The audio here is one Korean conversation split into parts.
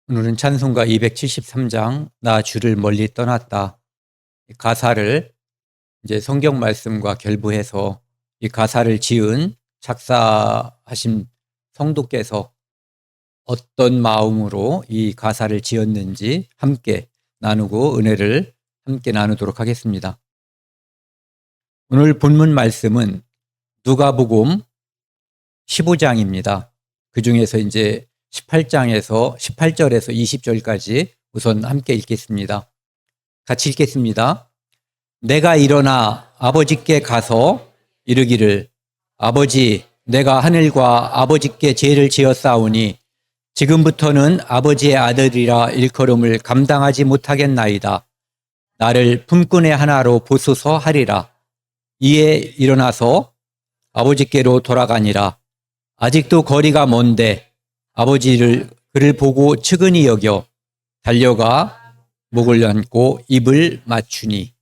오늘은 찬송가 273장 나 주를 멀리 떠났다. 이 가사를 이제 성경 말씀과 결부해서 이 가사를 지은 작사하신 성도께서 어떤 마음으로 이 가사를 지었는지 함께 나누고 은혜를 함께 나누도록 하겠습니다. 오늘 본문 말씀은 누가복음 15장입니다. 그 중에서 이제 18절에서 20절까지 우선 함께 읽겠습니다. 같이 읽겠습니다. 내가 일어나 아버지께 가서 이르기를 아버지 내가 하늘과 아버지께 죄를 지었사오니 지금부터는 아버지의 아들이라 일컬음을 감당하지 못하겠나이다. 나를 품꾼의 하나로 보소서 하리라. 이에 일어나서 아버지께로 돌아가니라. 아직도 거리가 먼데 아버지를 그를 보고 측은히 여겨 달려가 목을 얹고 입을 맞추니.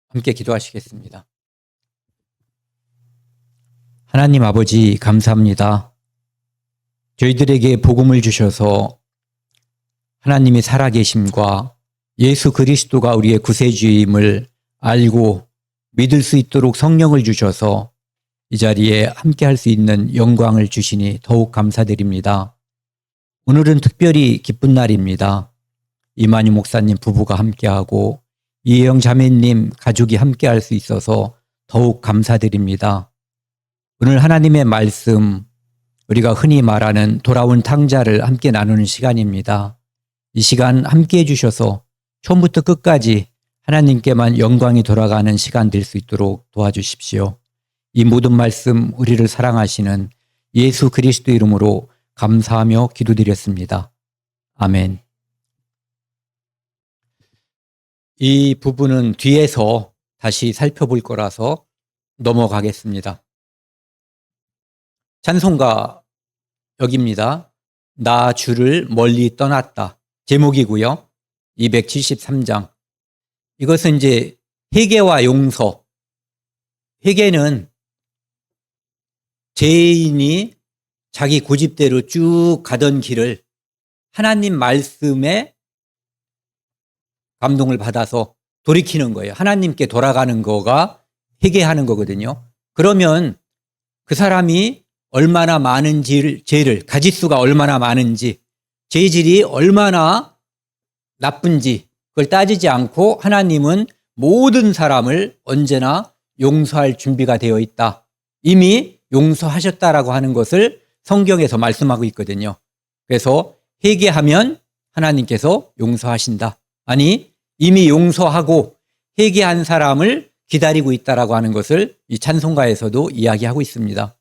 함께 기도하시겠습니다. 하나님 아버지 감사합니다. 저희들에게 복음을 주셔서 하나님이 살아계심과 예수 그리스도가 우리의 구세주임을 알고 믿을 수 있도록 성령을 주셔서 이 자리에 함께 할 수 있는 영광을 주시니 더욱 감사드립니다. 오늘은 특별히 기쁜 날입니다. 이만희 목사님 부부가 함께하고 이혜영 자매님 가족이 함께 할 수 있어서 더욱 감사드립니다. 오늘 하나님의 말씀, 우리가 흔히 말하는 돌아온 탕자를 함께 나누는 시간입니다. 이 시간 함께 해주셔서 처음부터 끝까지 하나님께만 영광이 돌아가는 시간 될 수 있도록 도와주십시오. 이 모든 말씀 우리를 사랑하시는 예수 그리스도 이름으로 감사하며 기도드렸습니다. 아멘. 이 부분은 뒤에서 다시 살펴볼 거라서 넘어가겠습니다. 찬송가 여기입니다. 나 주를 멀리 떠났다. 제목이고요. 273장. 이것은 이제 회개와 용서. 회개는 죄인이 자기 고집대로 쭉 가던 길을 하나님 말씀에 감동을 받아서 돌이키는 거예요. 하나님께 돌아가는 거가 회개하는 거거든요. 그러면 그 사람이 얼마나 많은 죄를, 가짓수가 얼마나 많은지, 죄질이 얼마나 나쁜지 그걸 따지지 않고 하나님은 모든 사람을 언제나 용서할 준비가 되어 있다. 이미 용서하셨다라고 하는 것을 성경에서 말씀하고 있거든요. 그래서 회개하면 하나님께서 용서하신다. 아니, 이미 용서하고 회개한 사람을 기다리고 있다라고 하는 것을 이 찬송가에서도 이야기하고 있습니다.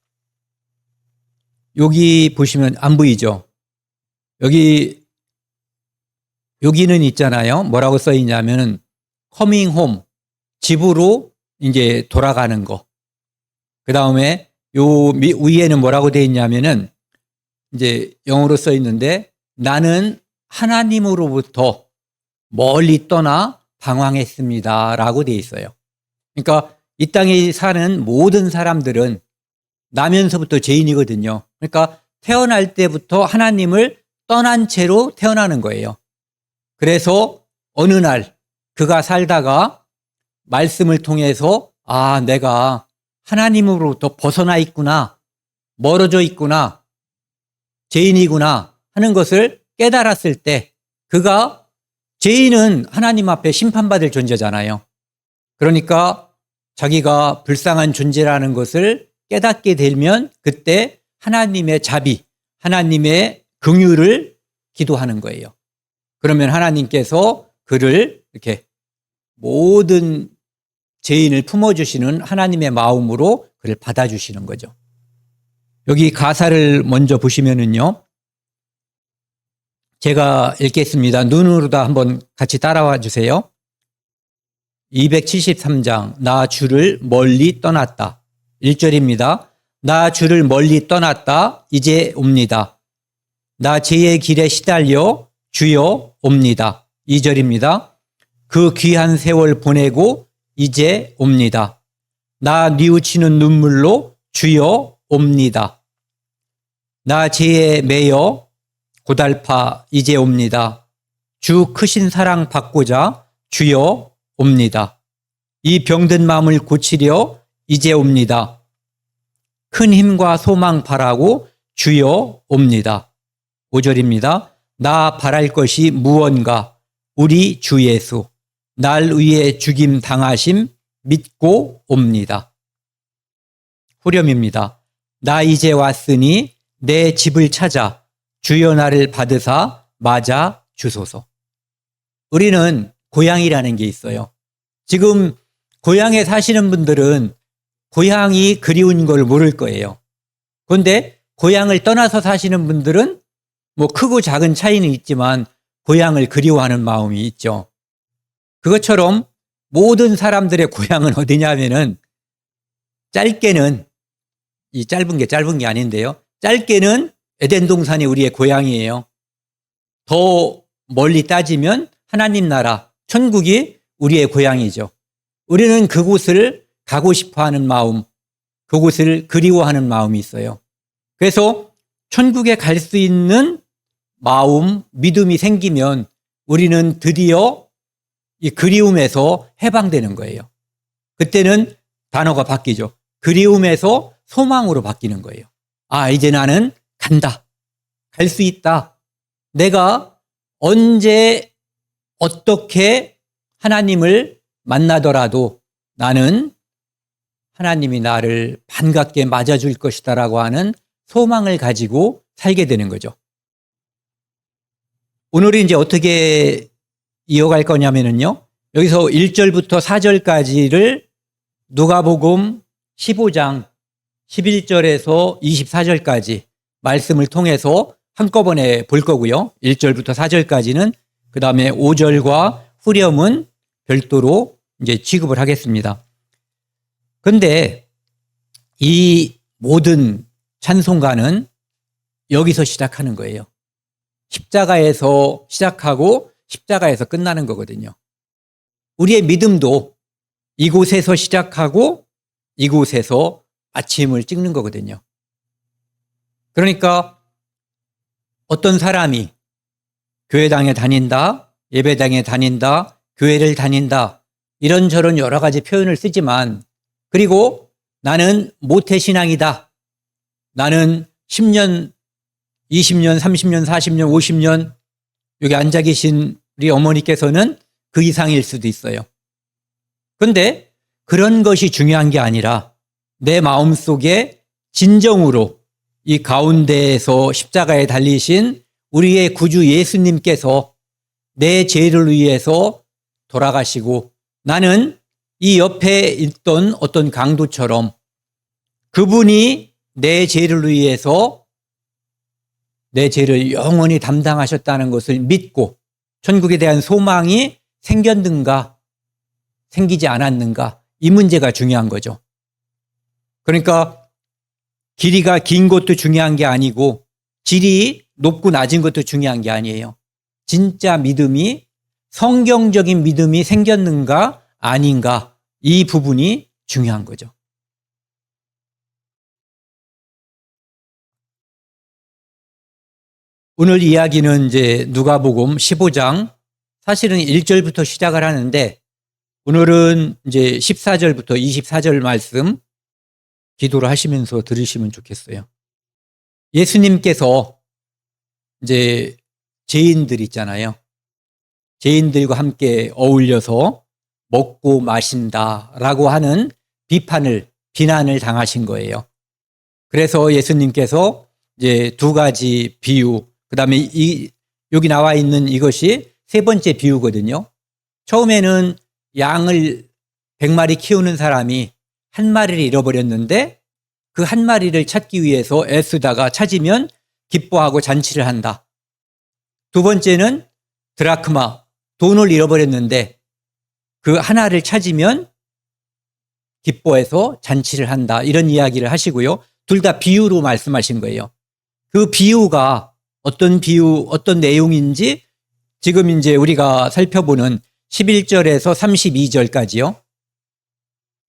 여기 보시면 안 보이죠? 여기는 있잖아요. 뭐라고 써 있냐면은 coming home, 집으로 이제 돌아가는 거. 그 다음에 요 위에는 뭐라고 되어 있냐면은 이제 영어로 써 있는데 나는 하나님으로부터 멀리 떠나 방황했습니다. 라고 되어 있어요. 그러니까 이 땅에 사는 모든 사람들은 나면서부터 죄인이거든요. 그러니까 태어날 때부터 하나님을 떠난 채로 태어나는 거예요. 그래서 어느 날 그가 살다가 말씀을 통해서 아, 내가 하나님으로부터 벗어나 있구나, 멀어져 있구나, 죄인이구나 하는 것을 깨달았을 때 그가 죄인은 하나님 앞에 심판받을 존재잖아요. 그러니까 자기가 불쌍한 존재라는 것을 깨닫게 되면 그때 하나님의 자비, 하나님의 긍휼을 기도하는 거예요. 그러면 하나님께서 그를 이렇게 모든 죄인을 품어주시는 하나님의 마음으로 그를 받아주시는 거죠. 여기 가사를 먼저 보시면은요. 제가 읽겠습니다. 눈으로 다 한번 같이 따라와 주세요. 273장 나 주를 멀리 떠났다. 1절입니다. 나 주를 멀리 떠났다. 이제 옵니다. 나 죄의 길에 시달려 주여 옵니다. 2절입니다. 그 귀한 세월 보내고 이제 옵니다. 나 뉘우치는 눈물로 주여 옵니다. 나 죄에 매여 고달파 이제 옵니다. 주 크신 사랑 받고자 주여 옵니다. 이 병든 마음을 고치려 이제 옵니다. 큰 힘과 소망 바라고 주여 옵니다. 5절입니다. 나 바랄 것이 무언가 우리 주 예수 날 위해 죽임 당하심 믿고 옵니다. 후렴입니다. 나 이제 왔으니 내 집을 찾아 주여 나를 받으사 맞아 주소서. 우리는 고향이라는 게 있어요. 지금 고향에 사시는 분들은 고향이 그리운 걸 모를 거예요. 그런데 고향을 떠나서 사시는 분들은 뭐 크고 작은 차이는 있지만 고향을 그리워하는 마음이 있죠. 그것처럼 모든 사람들의 고향은 어디냐면은 짧게는 이 짧은 게 아닌데요. 짧게는 에덴 동산이 우리의 고향이에요. 더 멀리 따지면 하나님 나라, 천국이 우리의 고향이죠. 우리는 그곳을 가고 싶어 하는 마음, 그곳을 그리워하는 마음이 있어요. 그래서 천국에 갈 수 있는 마음, 믿음이 생기면 우리는 드디어 이 그리움에서 해방되는 거예요. 그때는 단어가 바뀌죠. 그리움에서 소망으로 바뀌는 거예요. 아, 이제 나는 간다. 갈 수 있다. 내가 언제 어떻게 하나님을 만나더라도 나는 하나님이 나를 반갑게 맞아줄 것이다라고 하는 소망을 가지고 살게 되는 거죠. 오늘은 이제 어떻게 이어갈 거냐면요. 여기서 1절부터 4절까지를 누가복음 15장 11절에서 24절까지 말씀을 통해서 한꺼번에 볼 거고요. 1절부터 4절까지는 그 다음에 5절과 후렴은 별도로 이제 취급을 하겠습니다. 그런데 이 모든 찬송가는 여기서 시작하는 거예요. 십자가에서 시작하고 십자가에서 끝나는 거거든요. 우리의 믿음도 이곳에서 시작하고 이곳에서 아침을 찍는 거거든요. 그러니까 어떤 사람이 교회당에 다닌다, 예배당에 다닌다, 교회를 다닌다 이런저런 여러 가지 표현을 쓰지만 그리고 나는 모태신앙이다. 나는 10년, 20년, 30년, 40년, 50년 여기 앉아 계신 우리 어머니께서는 그 이상일 수도 있어요. 그런데 그런 것이 중요한 게 아니라 내 마음속에 진정으로 이 가운데에서 십자가에 달리신 우리의 구주 예수님께서 내 죄를 위해서 돌아가시고 나는 이 옆에 있던 어떤 강도처럼 그분이 내 죄를 위해서 내 죄를 영원히 담당하셨다는 것을 믿고 천국에 대한 소망이 생겼는가 생기지 않았는가 이 문제가 중요한 거죠. 그러니까 길이가 긴 것도 중요한 게 아니고 질이 높고 낮은 것도 중요한 게 아니에요. 진짜 믿음이 성경적인 믿음이 생겼는가 아닌가 이 부분이 중요한 거죠. 오늘 이야기는 이제 누가복음 15장 사실은 1절부터 시작을 하는데 오늘은 이제 14절부터 24절 말씀 기도를 하시면서 들으시면 좋겠어요. 예수님께서 이제 죄인들 있잖아요. 죄인들과 함께 어울려서 먹고 마신다라고 하는 비난을 당하신 거예요. 그래서 예수님께서 이제 두 가지 비유, 그 다음에 여기 나와 있는 이것이 세 번째 비유거든요. 처음에는 양을 100마리 키우는 사람이 한 마리를 잃어버렸는데 그 한 마리를 찾기 위해서 애쓰다가 찾으면 기뻐하고 잔치를 한다. 두 번째는 드라크마, 돈을 잃어버렸는데 그 하나를 찾으면 기뻐해서 잔치를 한다. 이런 이야기를 하시고요. 둘 다 비유로 말씀하신 거예요. 그 비유가 어떤 비유, 어떤 내용인지 지금 이제 우리가 살펴보는 11절에서 32절까지요.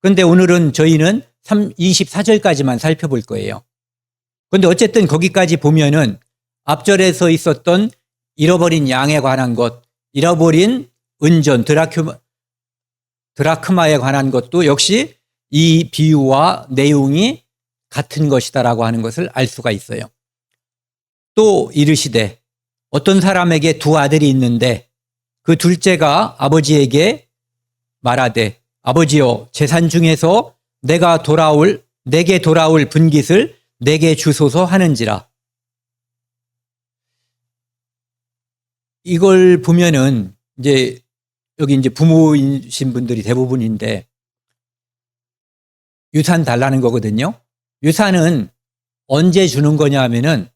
그런데 오늘은 저희는 24절까지만 살펴볼 거예요. 그런데 어쨌든 거기까지 보면은 앞절에서 있었던 잃어버린 양에 관한 것, 잃어버린 은전, 드라크마에 관한 것도 역시 이 비유와 내용이 같은 것이다라고 하는 것을 알 수가 있어요. 또 이르시되 어떤 사람에게 두 아들이 있는데 그 둘째가 아버지에게 말하되 아버지여 재산 중에서 내게 돌아올 분깃을 내게 주소서 하는지라. 이걸 보면은 이제 여기 이제 부모이신 분들이 대부분인데 유산 달라는 거거든요. 유산은 언제 주는 거냐 하면은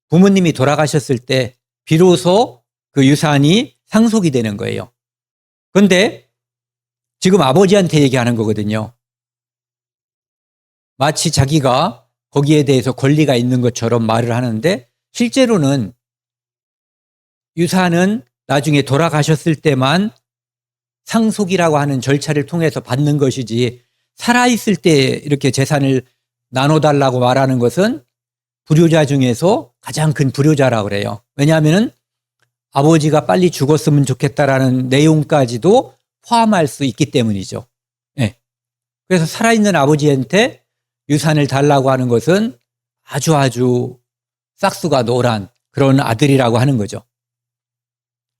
부모님이 돌아가셨을 때 비로소 그 유산이 상속이 되는 거예요. 그런데 지금 아버지한테 얘기하는 거거든요. 마치 자기가 거기에 대해서 권리가 있는 것처럼 말을 하는데 실제로는 유산은 나중에 돌아가셨을 때만 상속이라고 하는 절차를 통해서 받는 것이지 살아있을 때 이렇게 재산을 나눠달라고 말하는 것은 불효자 중에서 가장 큰 불효자라고 그래요. 왜냐하면 아버지가 빨리 죽었으면 좋겠다라는 내용까지도 포함할 수 있기 때문이죠. 네. 그래서 살아있는 아버지한테 유산을 달라고 하는 것은 아주 싹수가 노란 그런 아들이라고 하는 거죠.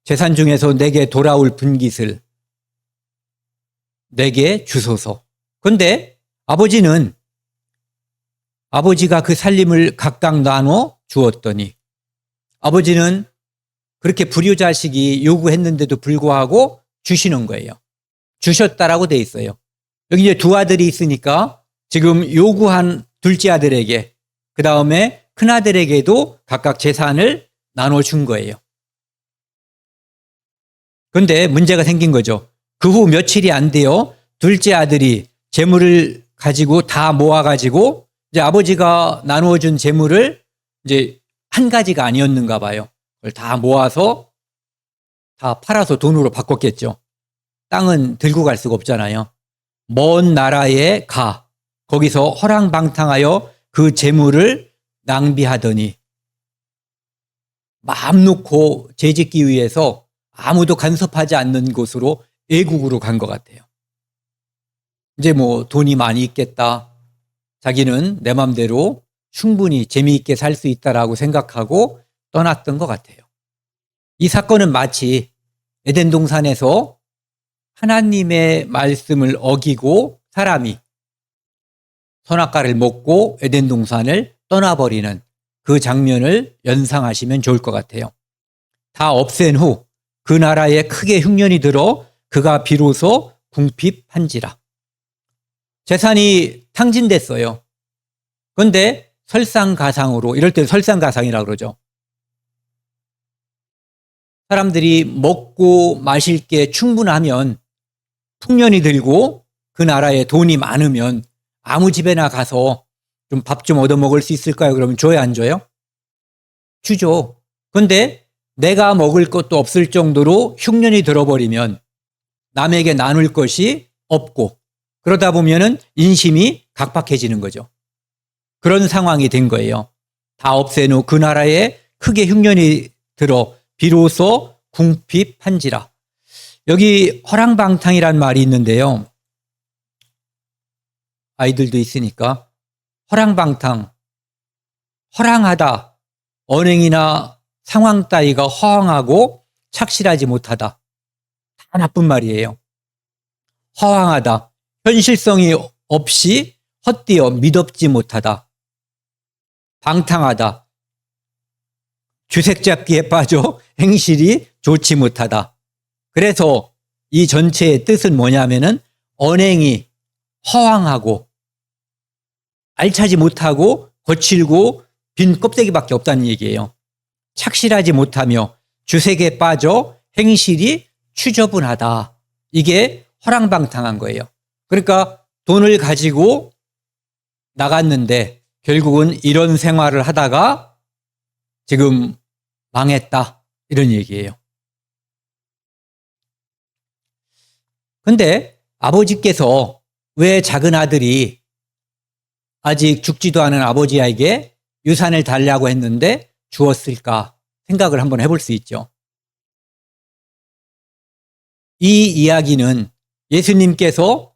재산 중에서 내게 돌아올 분깃을 내게 주소서. 그런데 아버지가 그 살림을 각각 나눠 주었더니 아버지는 그렇게 불효자식이 요구했는데도 불구하고 주시는 거예요. 주셨다라고 돼 있어요. 여기 이제 두 아들이 있으니까 지금 요구한 둘째 아들에게 그 다음에 큰 아들에게도 각각 재산을 나눠준 거예요. 그런데 문제가 생긴 거죠. 그 후 며칠이 안 돼요. 둘째 아들이 재물을 가지고 다 모아가지고 이제 아버지가 나누어준 재물을 이제 한 가지가 아니었는가 봐요. 그걸 다 모아서 다 팔아서 돈으로 바꿨겠죠. 땅은 들고 갈 수가 없잖아요. 먼 나라에 거기서 허랑방탕하여 그 재물을 낭비하더니 마음 놓고 재짓기 위해서 아무도 간섭하지 않는 곳으로 외국으로 간 것 같아요. 이제 뭐 돈이 많이 있겠다. 자기는 내 맘대로 충분히 재미있게 살 수 있다라고 생각하고 떠났던 것 같아요. 이 사건은 마치 에덴 동산에서 하나님의 말씀을 어기고 사람이 선악과를 먹고 에덴 동산을 떠나버리는 그 장면을 연상하시면 좋을 것 같아요. 다 없앤 후 그 나라에 크게 흉년이 들어 그가 비로소 궁핍한지라. 재산이 탕진됐어요. 그런데 설상가상으로, 이럴 때 설상가상이라고 그러죠. 사람들이 먹고 마실 게 충분하면 풍년이 들고 그 나라에 돈이 많으면 아무 집에나 가서 좀 밥 좀 얻어먹을 수 있을까요? 그러면 줘요, 안 줘요? 주죠. 그런데 내가 먹을 것도 없을 정도로 흉년이 들어버리면 남에게 나눌 것이 없고 그러다 보면은 인심이 각박해지는 거죠. 그런 상황이 된 거예요. 다 없앤 후 그 나라에 크게 흉년이 들어 비로소 궁핍한지라. 여기 허랑방탕이란 말이 있는데요. 아이들도 있으니까 허랑방탕, 허랑하다, 언행이나 상황 따위가 허황하고 착실하지 못하다. 다 나쁜 말이에요. 허황하다, 현실성이 없이 헛되어 미덥지 못하다. 방탕하다, 주색잡기에 빠져 행실이 좋지 못하다. 그래서 이 전체의 뜻은 뭐냐면은 언행이 허황하고 알차지 못하고 거칠고 빈 껍데기밖에 없다는 얘기예요. 착실하지 못하며 주색에 빠져 행실이 추저분하다. 이게 허랑방탕한 거예요. 그러니까 돈을 가지고 나갔는데 결국은 이런 생활을 하다가 지금 망했다. 이런 얘기예요. 근데 아버지께서 왜 작은 아들이 아직 죽지도 않은 아버지에게 유산을 달라고 했는데 주었을까 생각을 한번 해볼 수 있죠. 이 이야기는 예수님께서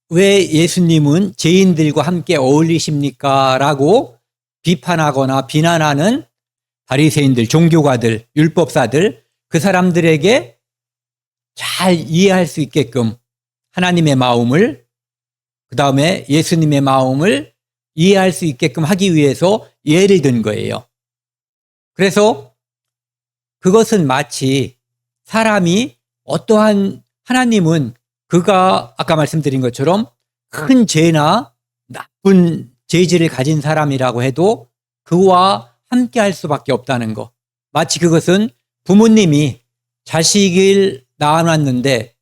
왜 예수님은 죄인들과 함께 어울리십니까? 라고 비판하거나 비난하는 바리새인들, 종교가들, 율법사들, 그 사람들에게 잘 이해할 수 있게끔 하나님의 마음을, 그 다음에 예수님의 마음을 이해할 수 있게끔 하기 위해서 예를 든 거예요. 그래서 그것은 마치 사람이 어떠한, 하나님은 그가 아까 말씀드린 것처럼 큰 죄나 나쁜 죄질을 가진 사람이라고 해도 그와 함께 할 수밖에 없다는 거. 마치 그것은 부모님이 자식을 낳아놨는데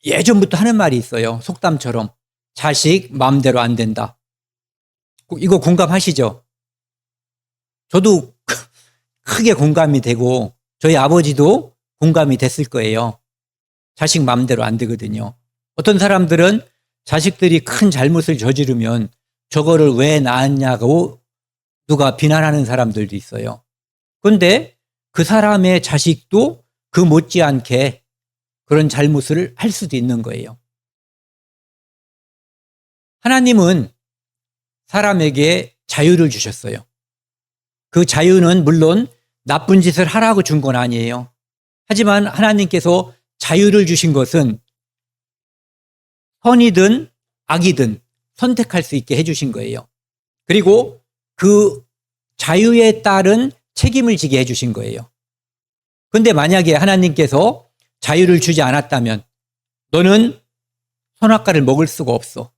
예전부터 하는 말이 있어요. 속담처럼 자식 마음대로 안 된다. 이거 공감하시죠? 저도 크게 공감이 되고 저희 아버지도 공감이 됐을 거예요. 자식 마음대로 안 되거든요. 어떤 사람들은 자식들이 큰 잘못을 저지르면 저거를 왜 낳았냐고 누가 비난하는 사람들도 있어요. 그런데 그 사람의 자식도 그 못지않게 그런 잘못을 할 수도 있는 거예요. 하나님은 사람에게 자유를 주셨어요. 그 자유는 물론 나쁜 짓을 하라고 준 건 아니에요. 하지만 하나님께서 자유를 주신 것은 선이든 악이든 선택할 수 있게 해주신 거예요. 그리고 그 자유에 따른 책임을 지게 해주신 거예요. 그런데 만약에 하나님께서 자유를 주지 않았다면 너는 선악과를 먹을 수가 없어.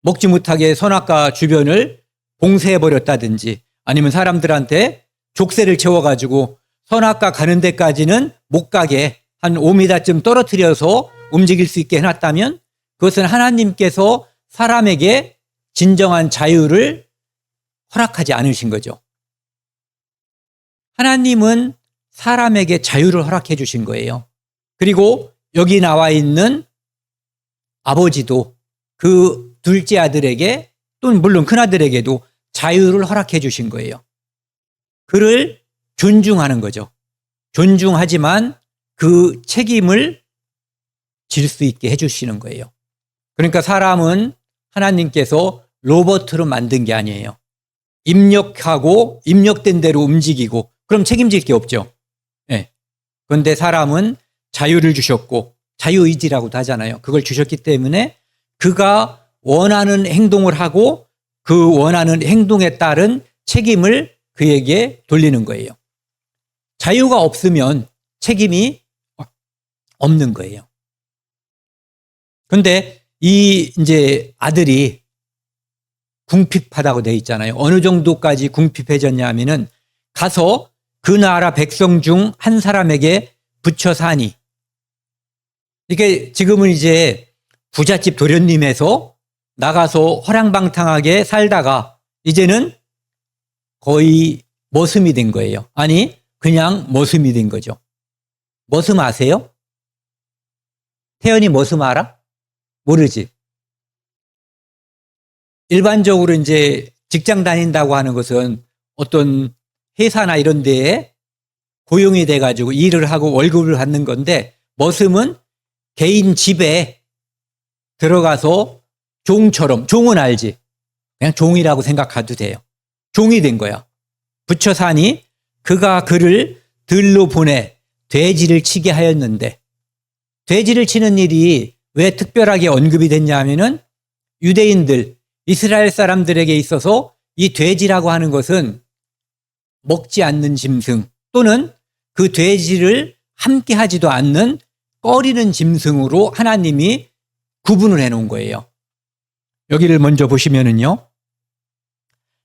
먹지 못하게 선악과 주변을 봉쇄해버렸다든지 아니면 사람들한테 족쇄를 채워가지고 선악과 가는 데까지는 못 가게 한 5m쯤 떨어뜨려서 움직일 수 있게 해놨다면 그것은 하나님께서 사람에게 진정한 자유를 허락하지 않으신 거죠. 하나님은 사람에게 자유를 허락해 주신 거예요. 그리고 여기 나와 있는 아버지도 그 둘째 아들에게 또는 물론 큰아들에게도 자유를 허락해 주신 거예요. 그를 존중하는 거죠. 존중하지만 그 책임을 질 수 있게 해주시는 거예요. 그러니까 사람은 하나님께서 로봇으로 만든 게 아니에요. 입력하고 입력된 대로 움직이고 그럼 책임질 게 없죠. 네. 그런데 사람은 자유를 주셨고 자유의지라고도 하잖아요. 그걸 주셨기 때문에 그가 원하는 행동을 하고 그 원하는 행동에 따른 책임을 그에게 돌리는 거예요. 자유가 없으면 책임이 없는 거예요. 그런데 이 이제 아들이 궁핍하다고 되어 있잖아요. 어느 정도까지 궁핍해졌냐 하면은 가서 그 나라 백성 중 한 사람에게 붙여 사니. 이게 지금은 이제 부잣집 도련님에서 나가서 허랑방탕하게 살다가 이제는 거의 머슴이 된 거예요. 아니, 그냥 머슴이 된 거죠. 머슴 아세요? 태연이 머슴 알아? 모르지. 일반적으로 이제 직장 다닌다고 하는 것은 어떤 회사나 이런 데에 고용이 돼가지고 일을 하고 월급을 받는 건데 머슴은 개인 집에 들어가서 종처럼, 종은 알지? 그냥 종이라고 생각해도 돼요. 종이 된 거야. 붙여 사니 그가 그를 들로 보내 돼지를 치게 하였는데 돼지를 치는 일이 왜 특별하게 언급이 됐냐 하면은 유대인들, 이스라엘 사람들에게 있어서 이 돼지라고 하는 것은 먹지 않는 짐승 또는 그 돼지를 함께 하지도 않는 꺼리는 짐승으로 하나님이 구분을 해놓은 거예요. 여기를 먼저 보시면은요.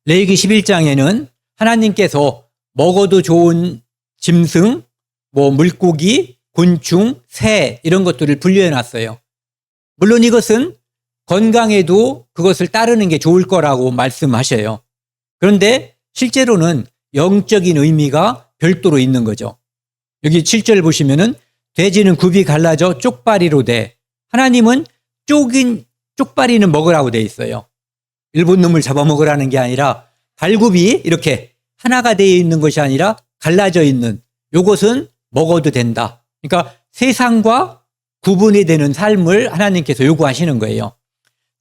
레위기 11장에는 하나님께서 먹어도 좋은 짐승, 뭐 물고기, 곤충, 새 이런 것들을 분류해 놨어요. 물론 이것은 건강에도 그것을 따르는 게 좋을 거라고 말씀하셔요. 그런데 실제로는 영적인 의미가 별도로 있는 거죠. 여기 7절 보시면은 돼지는 굽이 갈라져 쪽발이로 돼. 하나님은 쪽발이는 먹으라고 돼 있어요. 일본 놈을 잡아먹으라는 게 아니라 발굽이 이렇게 하나가 되어 있는 것이 아니라 갈라져 있는 요것은 먹어도 된다. 그러니까 세상과 구분이 되는 삶을 하나님께서 요구하시는 거예요.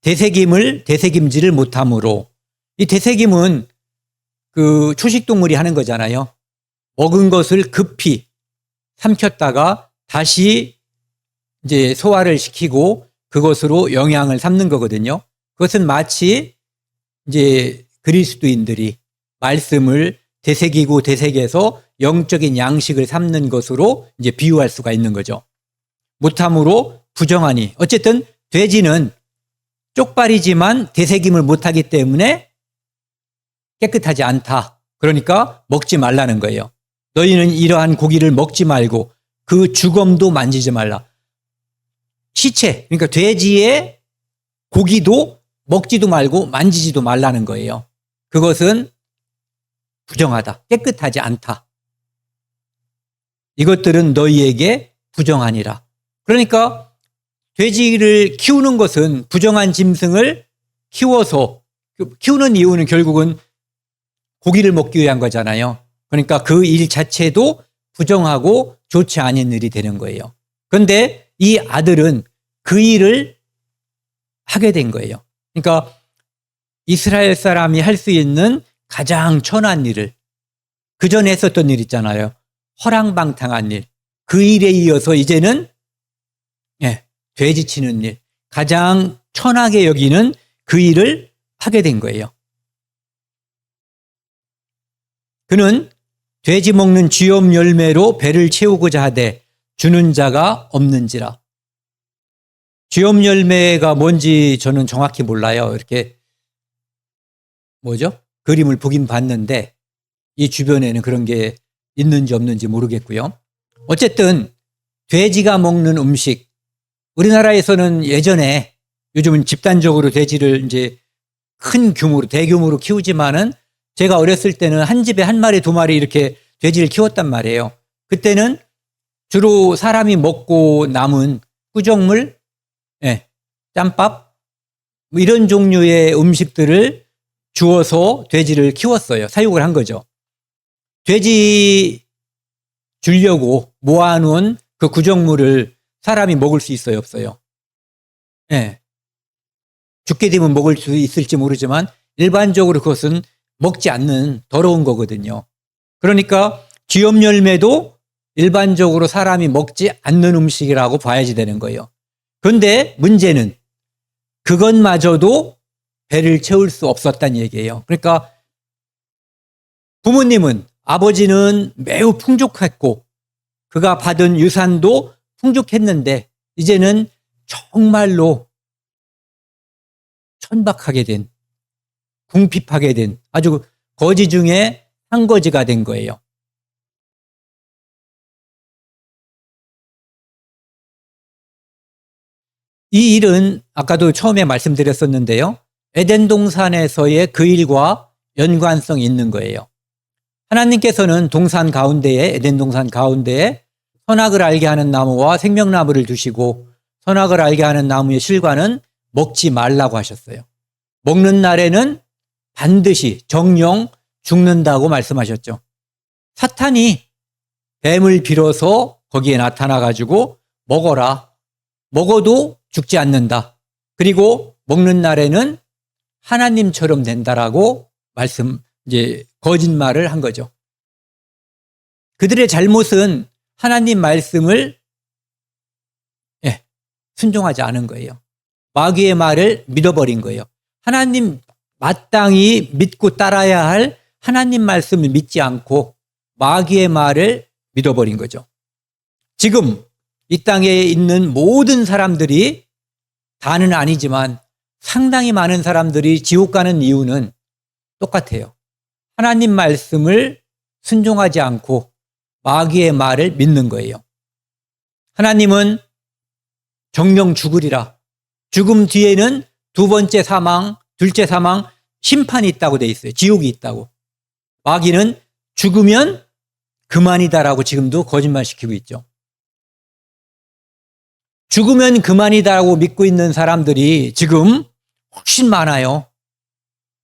되새김질을 못함으로. 이 되새김은 그 초식동물이 하는 거잖아요. 먹은 것을 급히 삼켰다가 다시 이제 소화를 시키고 그것으로 영양을 삼는 거거든요. 그것은 마치 이제 그리스도인들이 말씀을 되새기고 되새겨서 영적인 양식을 삼는 것으로 이제 비유할 수가 있는 거죠. 못함으로 부정하니. 어쨌든 돼지는 쪽발이지만 되새김을 못하기 때문에 깨끗하지 않다. 그러니까 먹지 말라는 거예요. 너희는 이러한 고기를 먹지 말고 그 주검도 만지지 말라. 시체, 그러니까 돼지의 고기도 먹지도 말고 만지지도 말라는 거예요. 그것은 부정하다. 깨끗하지 않다. 이것들은 너희에게 부정하니라. 그러니까 돼지를 키우는 것은 부정한 짐승을 키워서 키우는 이유는 결국은 고기를 먹기 위한 거잖아요. 그러니까 그 일 자체도 부정하고 좋지 않은 일이 되는 거예요. 그런데 이 아들은 그 일을 하게 된 거예요. 그러니까 이스라엘 사람이 할 수 있는 가장 천한 일을 그 전에 했었던 일 있잖아요. 허랑방탕한 일. 그 일에 이어서 이제는 돼지 치는 일. 가장 천하게 여기는 그 일을 하게 된 거예요. 그는 돼지 먹는 쥐염 열매로 배를 채우고자 하되 주는 자가 없는지라. 쥐염 열매가 뭔지 저는 정확히 몰라요. 이렇게 그림을 보긴 봤는데 이 주변에는 그런 게 있는지 없는지 모르겠고요. 어쨌든 돼지가 먹는 음식, 우리나라에서는 예전에, 요즘은 집단적으로 돼지를 이제 큰 규모로 대규모로 키우지만은 제가 어렸을 때는 한 집에 한 마리 두 마리 이렇게 돼지를 키웠단 말이에요. 그때는 주로 사람이 먹고 남은 꾸정물, 짬밥 뭐 이런 종류의 음식들을 주어서 돼지를 키웠어요. 사육을 한 거죠. 돼지 주려고 모아놓은 그 구정물을 사람이 먹을 수 있어요, 없어요? 죽게 되면 먹을 수 있을지 모르지만 일반적으로 그것은 먹지 않는 더러운 거거든요. 그러니까 쥐염 열매도 일반적으로 사람이 먹지 않는 음식이라고 봐야지 되는 거예요. 그런데 문제는 그것마저도 배를 채울 수 없었다는 얘기예요. 그러니까 부모님은, 아버지는 매우 풍족했고 그가 받은 유산도 풍족했는데 이제는 정말로 천박하게 된, 궁핍하게 된 아주 거지 중에 한 거지가 된 거예요. 이 일은 아까도 처음에 말씀드렸었는데요. 에덴 동산에서의 그 일과 연관성이 있는 거예요. 하나님께서는 동산 가운데에, 에덴 동산 가운데에 선악을 알게 하는 나무와 생명나무를 두시고 선악을 알게 하는 나무의 실과는 먹지 말라고 하셨어요. 먹는 날에는 반드시 정령 죽는다고 말씀하셨죠. 사탄이 뱀을 빌어서 거기에 나타나가지고 먹어라. 먹어도 죽지 않는다. 그리고 먹는 날에는 하나님처럼 된다라고 거짓말을 한 거죠. 그들의 잘못은 하나님 말씀을 순종하지 않은 거예요. 마귀의 말을 믿어버린 거예요. 하나님 마땅히 믿고 따라야 할 하나님 말씀을 믿지 않고 마귀의 말을 믿어버린 거죠. 지금 이 땅에 있는 모든 사람들이, 다는 아니지만 상당히 많은 사람들이 지옥 가는 이유는 똑같아요. 하나님 말씀을 순종하지 않고 마귀의 말을 믿는 거예요. 하나님은 정령 죽으리라. 죽음 뒤에는 두 번째 사망, 둘째 사망, 심판이 있다고 돼 있어요. 지옥이 있다고. 마귀는 죽으면 그만이다라고 지금도 거짓말시키고 있죠. 죽으면 그만이다라고 믿고 있는 사람들이 지금 훨씬 많아요.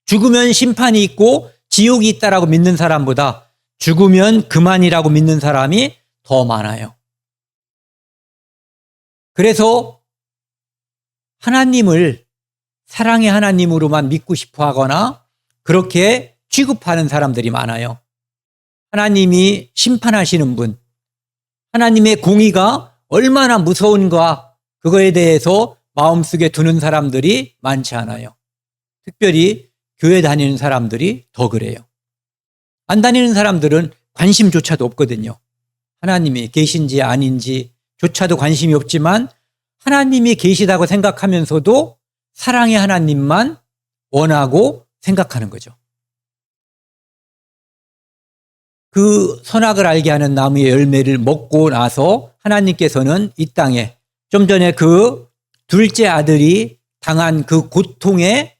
죽으면 심판이 있고 지옥이 있다라고 믿는 사람보다 죽으면 그만이라고 믿는 사람이 더 많아요. 그래서 하나님을 사랑의 하나님으로만 믿고 싶어 하거나 그렇게 취급하는 사람들이 많아요. 하나님이 심판하시는 분, 하나님의 공의가 얼마나 무서운가 그거에 대해서 마음속에 두는 사람들이 많지 않아요. 특별히 교회 다니는 사람들이 더 그래요. 안 다니는 사람들은 관심조차도 없거든요. 하나님이 계신지 아닌지 조차도 관심이 없지만 하나님이 계시다고 생각하면서도 사랑의 하나님만 원하고 생각하는 거죠. 그 선악을 알게 하는 나무의 열매를 먹고 나서 하나님께서는 이 땅에 좀 전에 그 둘째 아들이 당한 그 고통의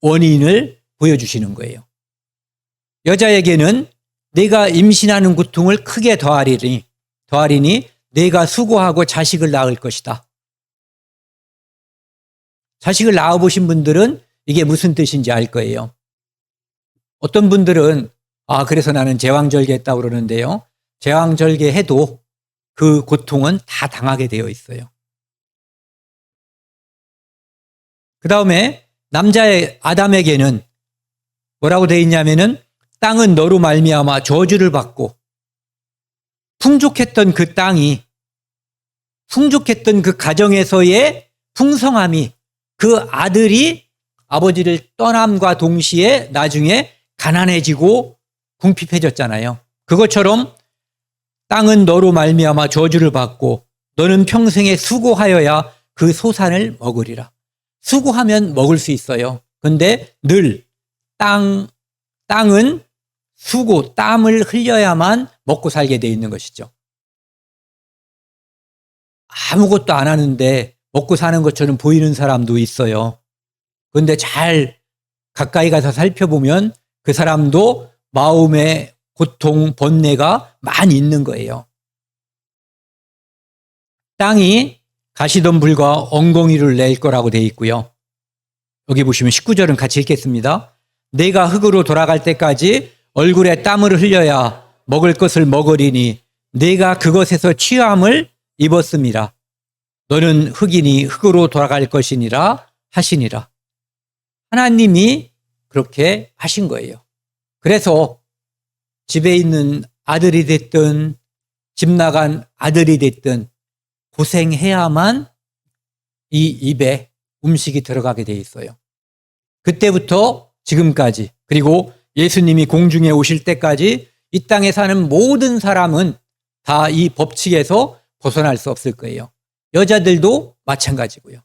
원인을 보여주시는 거예요. 여자에게는 내가 임신하는 고통을 크게 더하리니 내가 수고하고 자식을 낳을 것이다. 자식을 낳아보신 분들은 이게 무슨 뜻인지 알 거예요. 어떤 분들은 그래서 나는 제왕절개 했다고 그러는데요. 제왕절개 해도 그 고통은 다 당하게 되어 있어요. 그 다음에 남자의 아담에게는 뭐라고 되어 있냐면은 땅은 너로 말미암아 저주를 받고 풍족했던 그 땅이 풍족했던 그 가정에서의 풍성함이 그 아들이 아버지를 떠남과 동시에 나중에 가난해지고 궁핍해졌잖아요. 그것처럼 땅은 너로 말미암아 저주를 받고 너는 평생에 수고하여야 그 소산을 먹으리라. 수고하면 먹을 수 있어요. 근데 늘 땅은 수고, 땀을 흘려야만 먹고 살게 돼 있는 것이죠. 아무것도 안 하는데 먹고 사는 것처럼 보이는 사람도 있어요. 그런데 잘 가까이 가서 살펴보면 그 사람도 마음의 고통, 번뇌가 많이 있는 거예요. 땅이 가시덤불과 엉겅이를 낼 거라고 되어 있고요. 여기 보시면 19절은 같이 읽겠습니다. 내가 흙으로 돌아갈 때까지 얼굴에 땀을 흘려야 먹을 것을 먹으리니 내가 그것에서 취함을 입었음이라. 너는 흙이니 흙으로 돌아갈 것이니라 하시니라. 하나님이 그렇게 하신 거예요. 그래서 집에 있는 아들이 됐든 집 나간 아들이 됐든 고생해야만 이 입에 음식이 들어가게 돼 있어요. 그때부터 지금까지 그리고 예수님이 공중에 오실 때까지 이 땅에 사는 모든 사람은 다 이 법칙에서 벗어날 수 없을 거예요. 여자들도 마찬가지고요.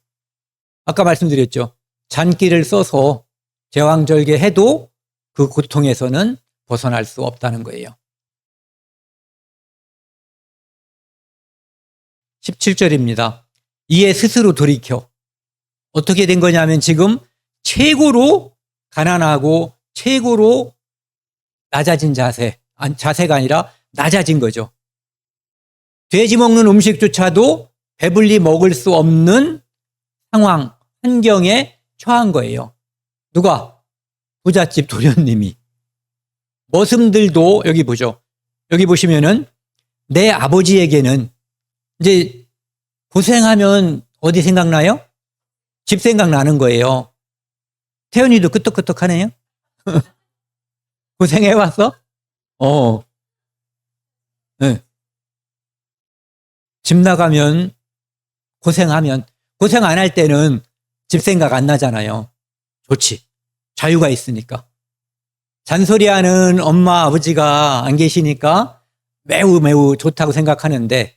아까 말씀드렸죠. 잔기를 써서 제왕절개 해도 그 고통에서는 벗어날 수 없다는 거예요. 17절입니다. 이에 스스로 돌이켜 어떻게 된 거냐면 지금 최고로 가난하고 최고로 낮아진 자세가 아니라 낮아진 거죠. 돼지 먹는 음식조차도 배불리 먹을 수 없는 상황, 환경에 처한 거예요. 누가? 부잣집 도련님이. 머슴들도 여기 보죠. 여기 보시면은 내 아버지에게는 이제 고생하면 어디 생각나요? 집 생각나는 거예요. 태연이도 끄떡끄떡하네요. 고생해봤어? 네. 집 나가면 고생하면 고생 안 할 때는 집 생각 안 나잖아요. 좋지. 자유가 있으니까. 잔소리하는 엄마 아버지가 안 계시니까 매우 좋다고 생각하는데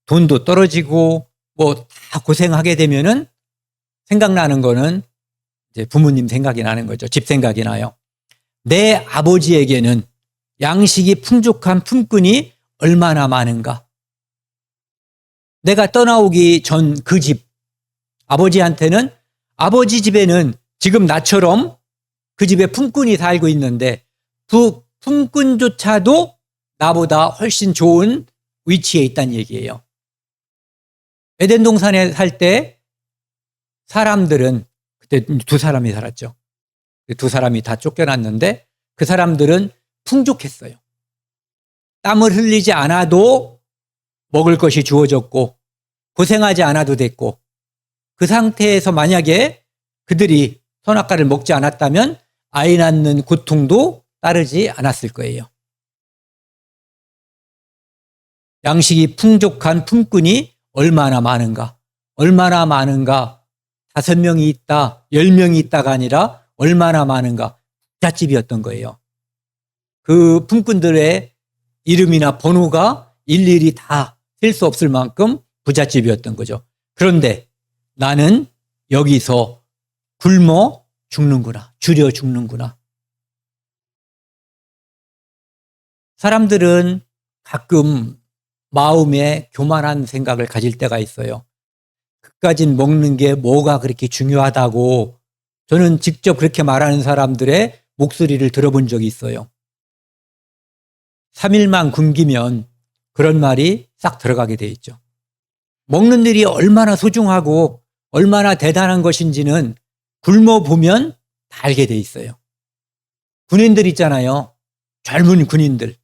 돈도 떨어지고 뭐 다 고생하게 되면은 생각나는 거는 이제 부모님 생각이 나는 거죠. 집 생각이 나요. 내 아버지에게는 양식이 풍족한 품꾼이 얼마나 많은가. 내가 떠나오기 전 그 집, 아버지한테는 아버지 집에는 지금 나처럼 그 집에 품꾼이 살고 있는데 그 품꾼조차도 나보다 훨씬 좋은 위치에 있다는 얘기예요. 에덴 동산에 살 때 사람들은 그때 두 사람이 살았죠. 두 사람이 다 쫓겨났는데 그 사람들은 풍족했어요. 땀을 흘리지 않아도 먹을 것이 주어졌고 고생하지 않아도 됐고 그 상태에서 만약에 그들이 선악과를 먹지 않았다면 아이 낳는 고통도 따르지 않았을 거예요. 양식이 풍족한 품꾼이 얼마나 많은가? 얼마나 많은가? 5명이 있다, 10명이 있다가 아니라 얼마나 많은가? 부잣집이었던 거예요. 그 품꾼들의 이름이나 번호가 일일이 다 셀 수 없을 만큼 부잣집이었던 거죠. 그런데 나는 여기서 굶어 죽는구나. 줄여 죽는구나. 사람들은 가끔 마음에 교만한 생각을 가질 때가 있어요. 그까진 먹는 게 뭐가 그렇게 중요하다고. 저는 직접 그렇게 말하는 사람들의 목소리를 들어본 적이 있어요. 3일만 굶기면 그런 말이 싹 들어가게 돼 있죠. 먹는 일이 얼마나 소중하고 얼마나 대단한 것인지는 굶어보면 다 알게 돼 있어요. 군인들 있잖아요. 젊은 군인들.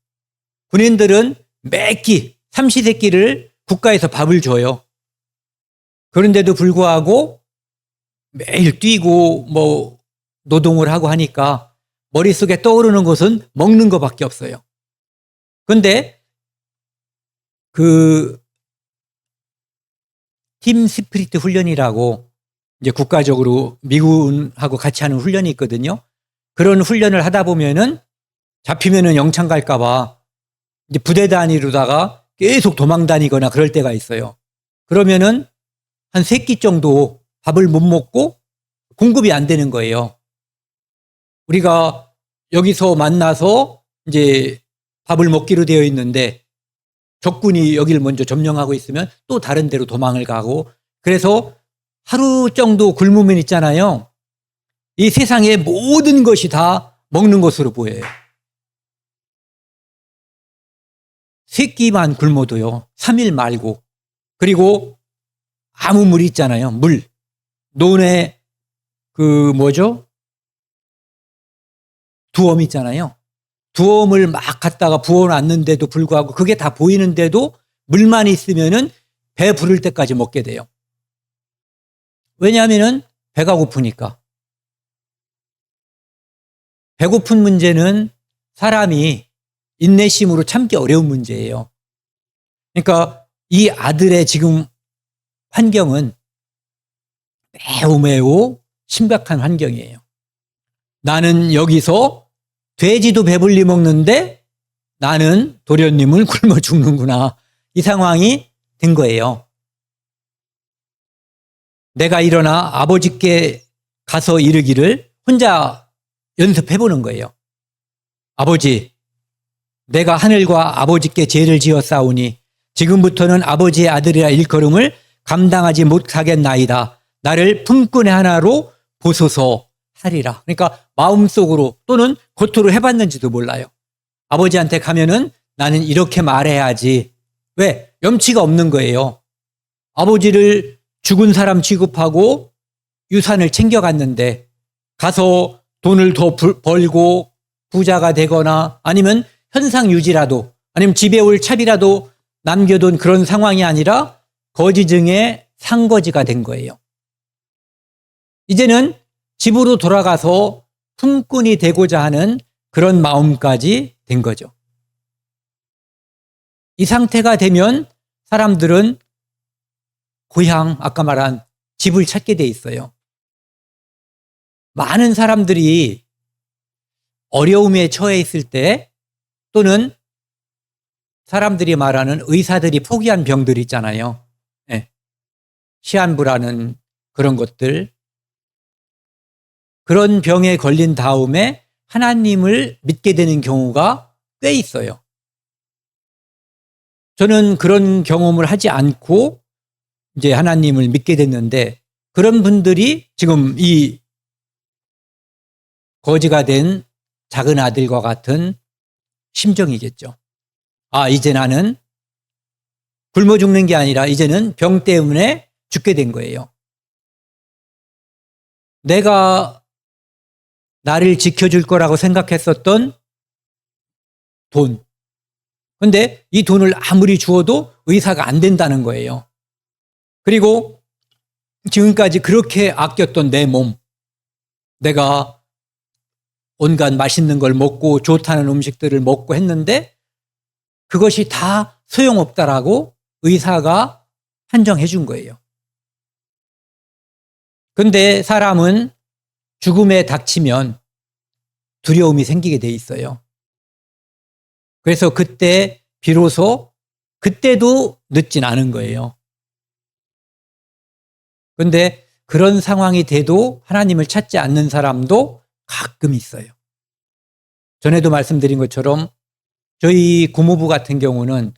군인들은 매끼, 삼시세끼를 국가에서 밥을 줘요. 그런데도 불구하고 매일 뛰고 노동을 하고 하니까 머릿속에 떠오르는 것은 먹는 것밖에 없어요. 그런데 팀 스피리트 훈련이라고 이제 국가적으로 미군하고 같이 하는 훈련이 있거든요. 그런 훈련을 하다 보면은 잡히면은 영창 갈까봐 이제 부대 단위로다가 계속 도망 다니거나 그럴 때가 있어요. 그러면은 한 3끼 정도 밥을 못 먹고 공급이 안 되는 거예요. 우리가 여기서 만나서 이제 밥을 먹기로 되어 있는데 적군이 여기를 먼저 점령하고 있으면 또 다른 데로 도망을 가고 그래서 하루 정도 굶으면 있잖아요. 이 세상의 모든 것이 다 먹는 것으로 보여요. 3끼만 굶어도요. 3일 말고. 그리고 아무 물 있잖아요. 물. 논에 두엄 있잖아요. 두엄을 막 갖다가 부어놨는데도 불구하고 그게 다 보이는데도 물만 있으면은 배 부를 때까지 먹게 돼요. 왜냐하면은 배가 고프니까. 배고픈 문제는 사람이 인내심으로 참기 어려운 문제예요. 그러니까 이 아들의 지금 환경은 매우 심각한 환경이에요. 나는 여기서 돼지도 배불리 먹는데 나는 도련님을 굶어 죽는구나. 이 상황이 된 거예요. 내가 일어나 아버지께 가서 이르기를 혼자 연습해 보는 거예요. 아버지, 내가 하늘과 아버지께 죄를 지었사오니 지금부터는 아버지의 아들이라 일컬음을 감당하지 못하겠나이다. 나를 품꾼의 하나로 보소서 하리라. 그러니까 마음속으로 또는 겉으로 해봤는지도 몰라요. 아버지한테 가면은 나는 이렇게 말해야지. 왜? 염치가 없는 거예요. 아버지를 죽은 사람 취급하고 유산을 챙겨갔는데 가서 돈을 더 벌고 부자가 되거나 아니면 현상 유지라도 아니면 집에 올 차비라도 남겨둔 그런 상황이 아니라 거지증의 상거지가 된 거예요. 이제는 집으로 돌아가서 품꾼이 되고자 하는 그런 마음까지 된 거죠. 이 상태가 되면 사람들은 고향, 아까 말한 집을 찾게 돼 있어요. 많은 사람들이 어려움에 처해 있을 때 또는 사람들이 말하는 의사들이 포기한 병들 있잖아요. 네. 시한부라는 그런 것들. 그런 병에 걸린 다음에 하나님을 믿게 되는 경우가 꽤 있어요. 저는 그런 경험을 하지 않고 이제 하나님을 믿게 됐는데 그런 분들이 지금 이 거지가 된 작은 아들과 같은 심정이겠죠. 아, 이제 나는 굶어 죽는 게 아니라 이제는 병 때문에 죽게 된 거예요. 내가 나를 지켜줄 거라고 생각했었던 돈. 근데 이 돈을 아무리 주어도 의사가 안 된다는 거예요. 그리고 지금까지 그렇게 아꼈던 내 몸, 내가 온갖 맛있는 걸 먹고 좋다는 음식들을 먹고 했는데 그것이 다 소용없다라고 의사가 판정해 준 거예요. 근데 사람은 죽음에 닥치면 두려움이 생기게 돼 있어요. 그래서 그때 비로소 그때도 늦진 않은 거예요. 근데 그런 상황이 돼도 하나님을 찾지 않는 사람도 가끔 있어요. 전에도 말씀드린 것처럼 저희 고모부 같은 경우는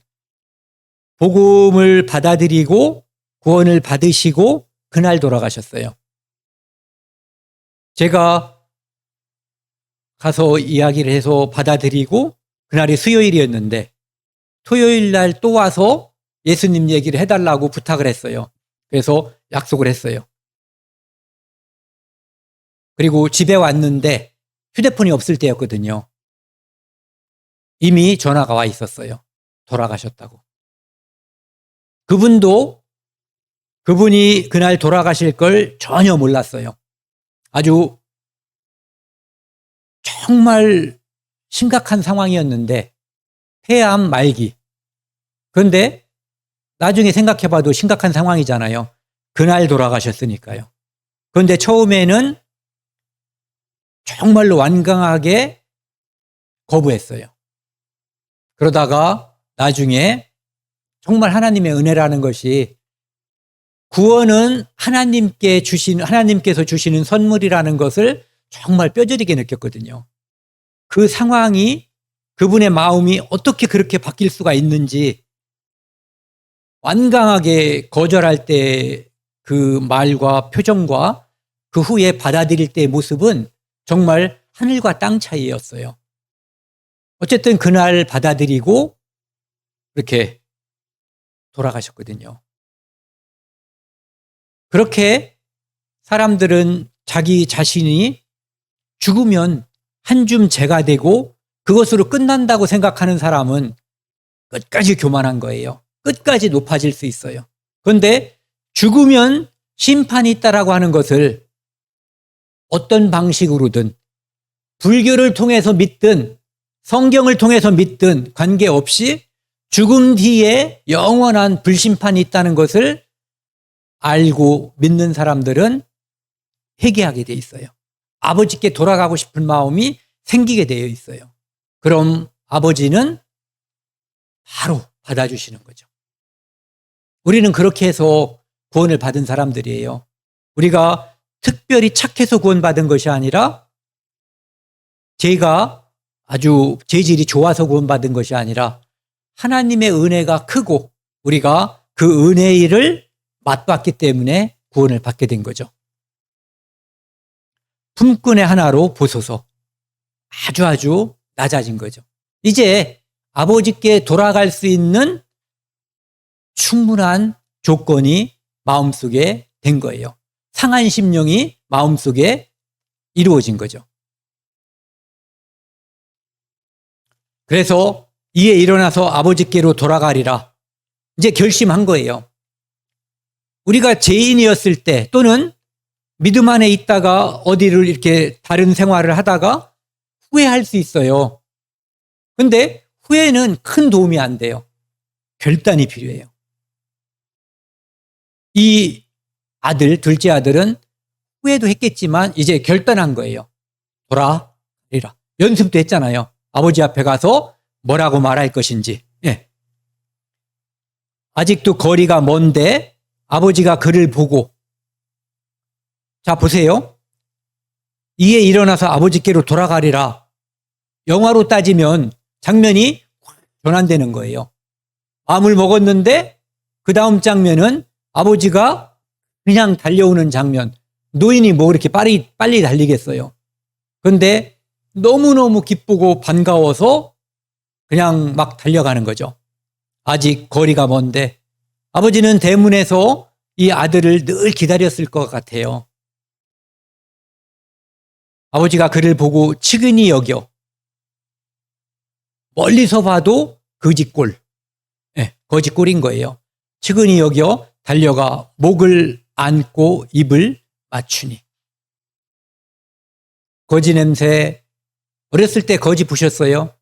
복음을 받아들이고 구원을 받으시고 그날 돌아가셨어요. 제가 가서 이야기를 해서 받아들이고 그날이 수요일이었는데 토요일 날 또 와서 예수님 얘기를 해달라고 부탁을 했어요. 그래서 약속을 했어요. 그리고 집에 왔는데 휴대폰이 없을 때였거든요. 이미 전화가 와 있었어요. 돌아가셨다고. 그분이 그날 돌아가실 걸 전혀 몰랐어요. 아주 정말 심각한 상황이었는데 폐암 말기. 그런데 나중에 생각해봐도 심각한 상황이잖아요. 그날 돌아가셨으니까요. 그런데 처음에는 정말로 완강하게 거부했어요. 그러다가 나중에 정말 하나님의 은혜라는 것이 구원은 하나님께서 주시는 선물이라는 것을 정말 뼈저리게 느꼈거든요. 그 상황이 그분의 마음이 어떻게 그렇게 바뀔 수가 있는지 완강하게 거절할 때 그 말과 표정과 그 후에 받아들일 때의 모습은 정말 하늘과 땅 차이였어요. 어쨌든 그날 받아들이고 이렇게 돌아가셨거든요. 그렇게 사람들은 자기 자신이 죽으면 한 줌 재가 되고 그것으로 끝난다고 생각하는 사람은 끝까지 교만한 거예요. 끝까지 높아질 수 있어요. 그런데 죽으면 심판이 있다라고 하는 것을 어떤 방식으로든 불교를 통해서 믿든 성경을 통해서 믿든 관계없이 죽음 뒤에 영원한 불심판이 있다는 것을 알고 믿는 사람들은 회개하게 돼 있어요. 아버지께 돌아가고 싶은 마음이 생기게 되어 있어요. 그럼 아버지는 바로 받아주시는 거죠. 우리는 그렇게 해서 구원을 받은 사람들이에요. 우리가 특별히 착해서 구원받은 것이 아니라 제가 아주 재질이 좋아서 구원받은 것이 아니라 하나님의 은혜가 크고 우리가 그 은혜를 맛봤기 때문에 구원을 받게 된 거죠. 품꾼의 하나로 보소서. 아주 낮아진 거죠. 이제 아버지께 돌아갈 수 있는 충분한 조건이 마음속에 된 거예요. 상한 심령이 마음속에 이루어진 거죠. 그래서 이에 일어나서 아버지께로 돌아가리라. 이제 결심한 거예요. 우리가 죄인이었을 때 또는 믿음 안에 있다가 어디를 이렇게 다른 생활을 하다가 후회할 수 있어요. 근데 후회는 큰 도움이 안 돼요. 결단이 필요해요. 이 아들, 둘째 아들은 후회도 했겠지만 이제 결단한 거예요. 돌아가리라. 연습도 했잖아요. 아버지 앞에 가서 뭐라고 말할 것인지. 예. 아직도 거리가 먼데 아버지가 그를 보고 자 보세요. 이에 일어나서 아버지께로 돌아가리라. 영화로 따지면 장면이 전환되는 거예요. 마음을 먹었는데 그 다음 장면은 아버지가 그냥 달려오는 장면. 노인이 뭐 그렇게 빨리 달리겠어요. 그런데 너무너무 기쁘고 반가워서 그냥 막 달려가는 거죠. 아직 거리가 먼데 아버지는 대문에서 이 아들을 늘 기다렸을 것 같아요. 아버지가 그를 보고 측은히 여겨 멀리서 봐도 거지꼴, 거지꼴인 거예요. 측은히 여겨 달려가 목을 안고 입을 맞추니. 거지 냄새, 어렸을 때 거지 부셨어요?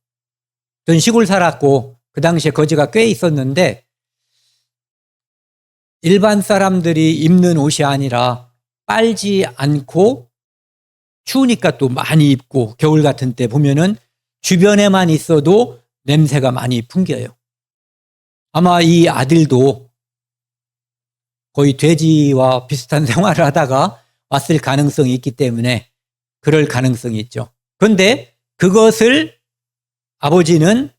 전 시골 살았고 그 당시에 거지가 꽤 있었는데 일반 사람들이 입는 옷이 아니라 빨지 않고 추우니까 또 많이 입고 겨울 같은 때 보면은 주변에만 있어도 냄새가 많이 풍겨요. 아마 이 아들도 거의 돼지와 비슷한 생활을 하다가 왔을 가능성이 있기 때문에 그럴 가능성이 있죠. 그런데 그것을 아버지는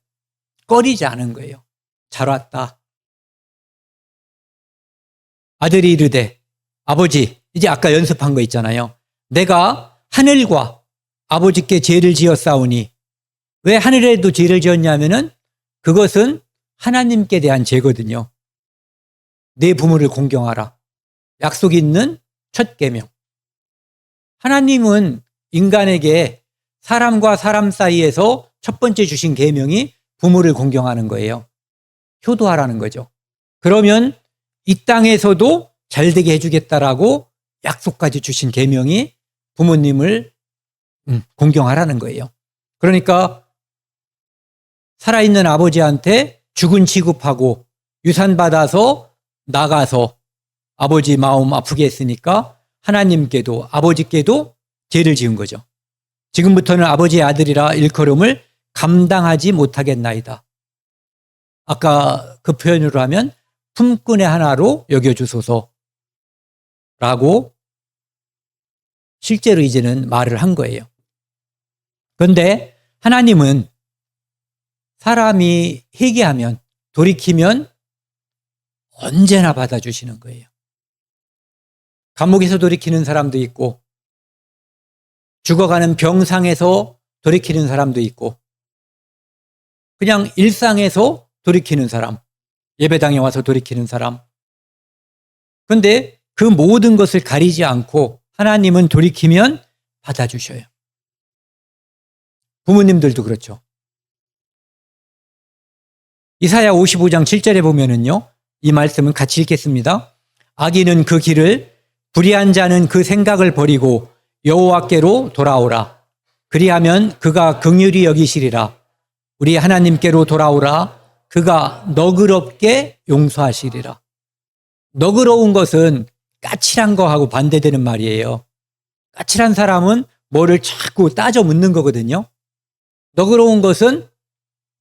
꺼리지 않은 거예요. 잘 왔다. 아들이 이르되 아버지, 이제 아까 연습한 거 있잖아요. 내가 하늘과 아버지께 죄를 지었사오니, 왜 하늘에도 죄를 지었냐면은 그것은 하나님께 대한 죄거든요. 내 부모를 공경하라. 약속 있는 첫 계명. 하나님은 인간에게 사람과 사람 사이에서 첫 번째 주신 계명이 부모를 공경하는 거예요. 효도하라는 거죠. 그러면 이 땅에서도 잘되게 해주겠다라고 약속까지 주신 계명이 부모님을 공경하라는 거예요. 그러니까 살아있는 아버지한테 죽은 취급하고 유산 받아서 나가서 아버지 마음 아프게 했으니까 하나님께도 아버지께도 죄를 지은 거죠. 지금부터는 아버지의 아들이라 일컬음을 감당하지 못하겠나이다. 아까 그 표현으로 하면 품꾼의 하나로 여겨주소서라고 실제로 이제는 말을 한 거예요. 그런데 하나님은 사람이 회개하면, 돌이키면 언제나 받아주시는 거예요. 감옥에서 돌이키는 사람도 있고, 죽어가는 병상에서 돌이키는 사람도 있고, 그냥 일상에서 돌이키는 사람, 예배당에 와서 돌이키는 사람. 그런데 그 모든 것을 가리지 않고 하나님은 돌이키면 받아주셔요. 부모님들도 그렇죠. 이사야 55장 7절에 보면은요, 이 말씀은 같이 읽겠습니다. 악인은 그 길을, 불의한 자는 그 생각을 버리고 여호와께로 돌아오라. 그리하면 그가 긍휼히 여기시리라. 우리 하나님께로 돌아오라. 그가 너그럽게 용서하시리라. 너그러운 것은 까칠한 거하고 반대되는 말이에요. 까칠한 사람은 뭐를 자꾸 따져 묻는 거거든요. 너그러운 것은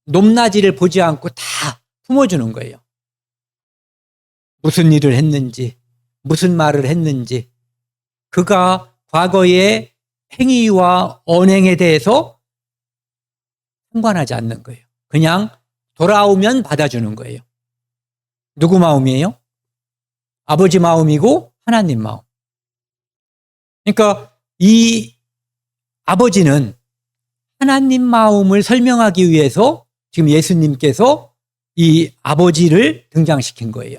높낮이를 보지 않고 다 품어주는 거예요. 무슨 일을 했는지, 무슨 말을 했는지, 그가 과거의 행위와 언행에 대해서 상관하지 않는 거예요. 그냥 돌아오면 받아주는 거예요. 누구 마음이에요? 아버지 마음이고 하나님 마음. 그러니까 이 아버지는 하나님 마음을 설명하기 위해서 지금 예수님께서 이 아버지를 등장시킨 거예요.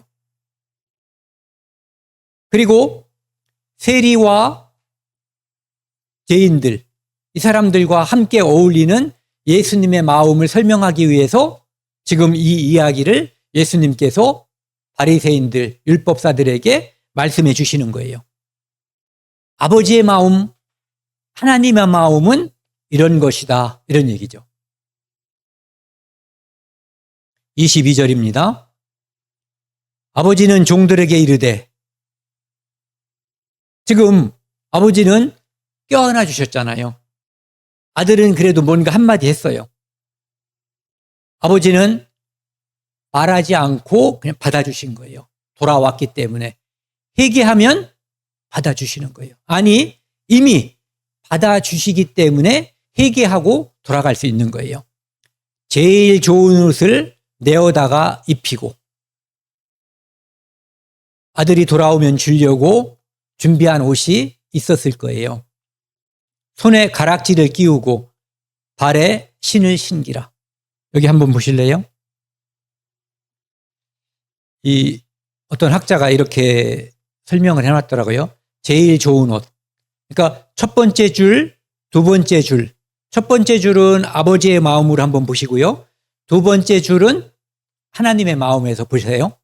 그리고 세리와 죄인들, 이 사람들과 함께 어울리는 예수님의 마음을 설명하기 위해서 지금 이 이야기를 예수님께서 바리새인들, 율법사들에게 말씀해 주시는 거예요. 아버지의 마음, 하나님의 마음은 이런 것이다, 이런 얘기죠. 22절입니다. 아버지는 종들에게 이르되, 지금 아버지는 껴안아 주셨잖아요. 아들은 그래도 뭔가 한마디 했어요. 아버지는 말하지 않고 그냥 받아주신 거예요. 돌아왔기 때문에. 회개하면 받아주시는 거예요. 아니, 이미 받아주시기 때문에 회개하고 돌아갈 수 있는 거예요. 제일 좋은 옷을 내어다가 입히고, 아들이 돌아오면 주려고 준비한 옷이 있었을 거예요. 손에 가락지를 끼우고 발에 신을 신기라. 여기 한번 보실래요? 이 어떤 학자가 이렇게 설명을 해놨더라고요. 제일 좋은 옷. 그러니까 첫 번째 줄 두 번째 줄. 첫 번째 줄은 아버지의 마음으로 한번 보시고요. 두 번째 줄은 하나님의 마음에서 보세요.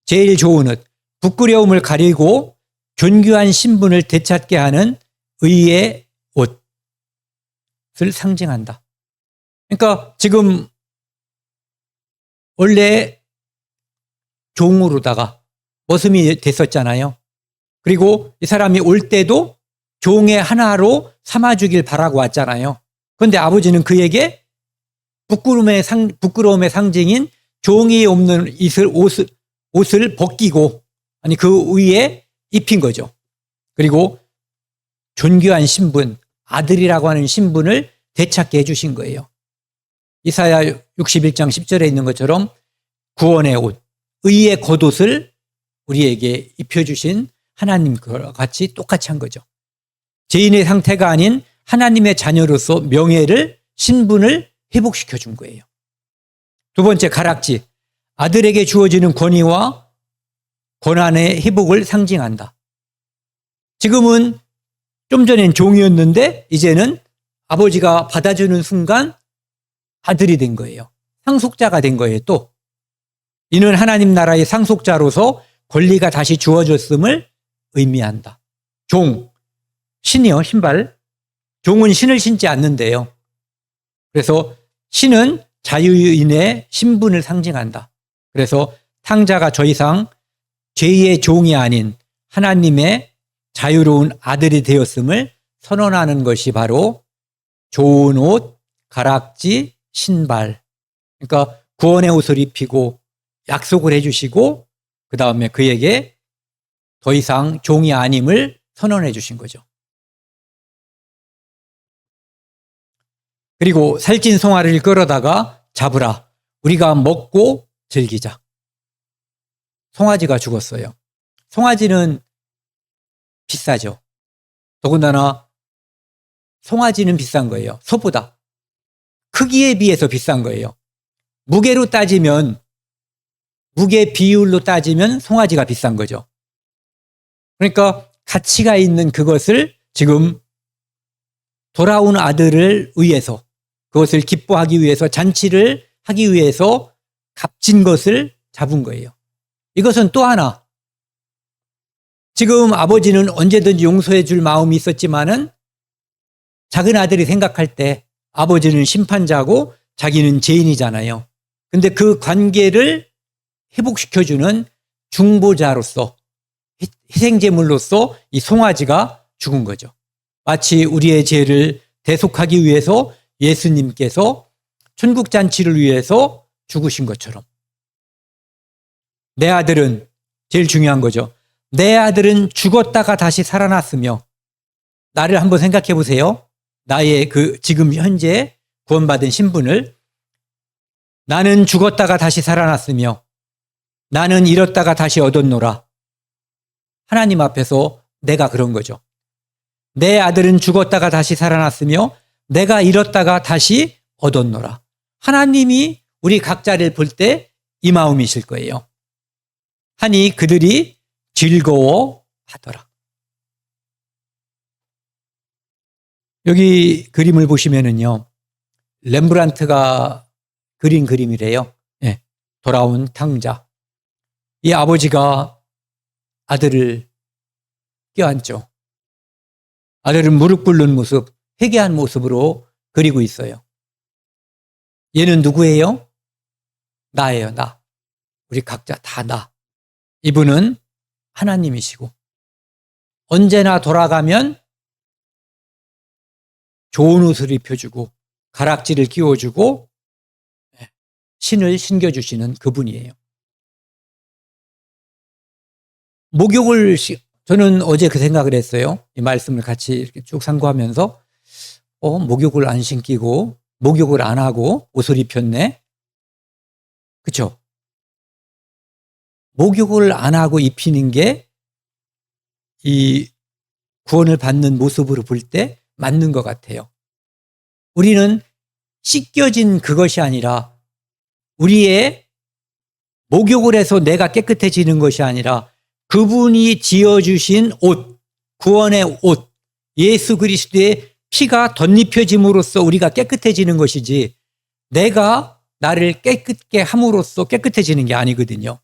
제일 좋은 옷, 부끄러움을 가리고 존귀한 신분을 되찾게 하는 의의 옷을 상징한다. 그러니까 지금 원래 종으로다가 머슴이 됐었잖아요. 그리고 이 사람이 올 때도 종의 하나로 삼아주길 바라고 왔잖아요. 그런데 아버지는 그에게 부끄러움의 상징인 종이 없는 옷을 벗기고 그 위에 입힌 거죠. 그리고 존귀한 신분, 아들이라고 하는 신분을 되찾게 해주신 거예요. 이사야 61장 10절에 있는 것처럼 구원의 옷, 의의 겉옷을 우리에게 입혀주신 하나님과 같이 똑같이 한 거죠. 죄인의 상태가 아닌 하나님의 자녀로서 명예를, 신분을 회복시켜 준 거예요. 두 번째, 가락지. 아들에게 주어지는 권위와 권한의 회복을 상징한다. 지금은 좀 전엔 종이었는데 이제는 아버지가 받아주는 순간 아들이 된 거예요. 상속자가 된 거예요, 또. 이는 하나님 나라의 상속자로서 권리가 다시 주어졌음을 의미한다. 종, 신이요, 신발. 종은 신을 신지 않는데요. 그래서 신은 자유인의 신분을 상징한다. 그래서 탕자가 더 이상 죄의 종이 아닌 하나님의 자유로운 아들이 되었음을 선언하는 것이 바로 좋은 옷, 가락지, 신발. 그러니까 구원의 옷을 입히고 약속을 해주시고 그 다음에 그에게 더 이상 종이 아님을 선언해 주신 거죠. 그리고 살찐 송아리를 끌어다가 잡으라. 우리가 먹고 즐기자. 송아지가 죽었어요. 송아지는 비싸죠. 더군다나 송아지는 비싼 거예요. 소보다. 크기에 비해서 비싼 거예요. 무게로 따지면, 무게 비율로 따지면 송아지가 비싼 거죠. 그러니까 가치가 있는 그것을 지금 돌아온 아들을 위해서, 그것을 기뻐하기 위해서, 잔치를 하기 위해서 값진 것을 잡은 거예요. 이것은 또 하나, 지금 아버지는 언제든지 용서해 줄 마음이 있었지만은 작은 아들이 생각할 때 아버지는 심판자고 자기는 죄인이잖아요. 근데 그 관계를 회복시켜주는 중보자로서, 희생제물로서 이 송아지가 죽은 거죠. 마치 우리의 죄를 대속하기 위해서 예수님께서 천국잔치를 위해서 죽으신 것처럼. 내 아들은, 제일 중요한 거죠. 내 아들은 죽었다가 다시 살아났으며, 나를 한번 생각해 보세요. 나의 지금 현재 구원받은 신분을. 나는 죽었다가 다시 살아났으며 나는 잃었다가 다시 얻었노라. 하나님 앞에서 내가 그런 거죠. 내 아들은 죽었다가 다시 살아났으며 내가 잃었다가 다시 얻었노라. 하나님이 우리 각자를 볼 때 이 마음이실 거예요. 하니 그들이 즐거워하더라. 여기 그림을 보시면은요, 렘브란트가 그린 그림이래요. 네, 돌아온 탕자. 이 아버지가 아들을 껴안죠. 아들은 무릎 꿇는 모습, 회개한 모습으로 그리고 있어요. 얘는 누구예요? 나예요, 나. 우리 각자 다 나. 이분은 하나님이시고 언제나 돌아가면 좋은 옷을 입혀주고 가락지를 끼워주고 신을 신겨주시는 그분이에요. 목욕을, 저는 어제 그 생각을 했어요. 이 말씀을 같이 이렇게 쭉 상고하면서 목욕을 안 신기고 목욕을 안 하고 옷을 입혔네. 그렇죠? 목욕을 안 하고 입히는 게 이 구원을 받는 모습으로 볼 때 맞는 것 같아요. 우리는 씻겨진 그것이 아니라, 우리의 목욕을 해서 내가 깨끗해지는 것이 아니라 그분이 지어주신 옷, 구원의 옷, 예수 그리스도의 피가 덧입혀짐으로써 우리가 깨끗해지는 것이지 내가 나를 깨끗게 함으로써 깨끗해지는 게 아니거든요.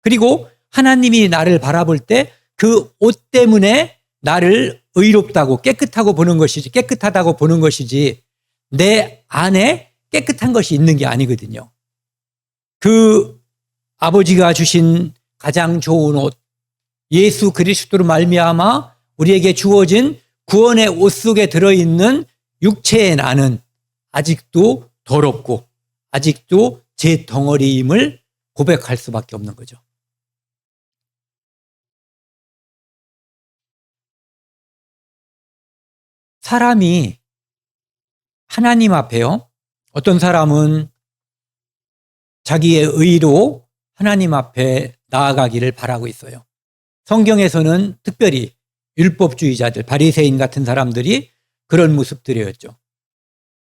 그리고 하나님이 나를 바라볼 때 그 옷 때문에 나를 의롭다고 깨끗하고 보는 것이지, 깨끗하다고 보는 것이지 내 안에 깨끗한 것이 있는 게 아니거든요. 그 아버지가 주신 가장 좋은 옷, 예수 그리스도로 말미암아 우리에게 주어진 구원의 옷 속에 들어있는 육체의 나는 아직도 더럽고 아직도 제 덩어리임을 고백할 수밖에 없는 거죠. 사람이 하나님 앞에요. 어떤 사람은 자기의 의로 하나님 앞에 나아가기를 바라고 있어요. 성경에서는 특별히 율법주의자들, 바리새인 같은 사람들이 그런 모습들이었죠.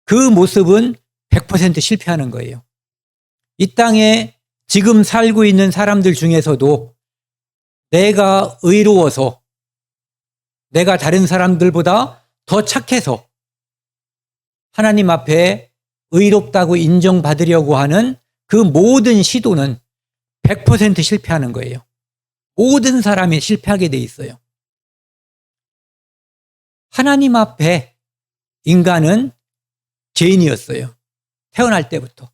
그 모습은 100% 실패하는 거예요. 이 땅에 지금 살고 있는 사람들 중에서도 내가 의로워서 내가 다른 사람들보다 더 착해서 하나님 앞에 의롭다고 인정받으려고 하는 그 모든 시도는 100% 실패하는 거예요. 모든 사람이 실패하게 돼 있어요. 하나님 앞에 인간은 죄인이었어요. 태어날 때부터.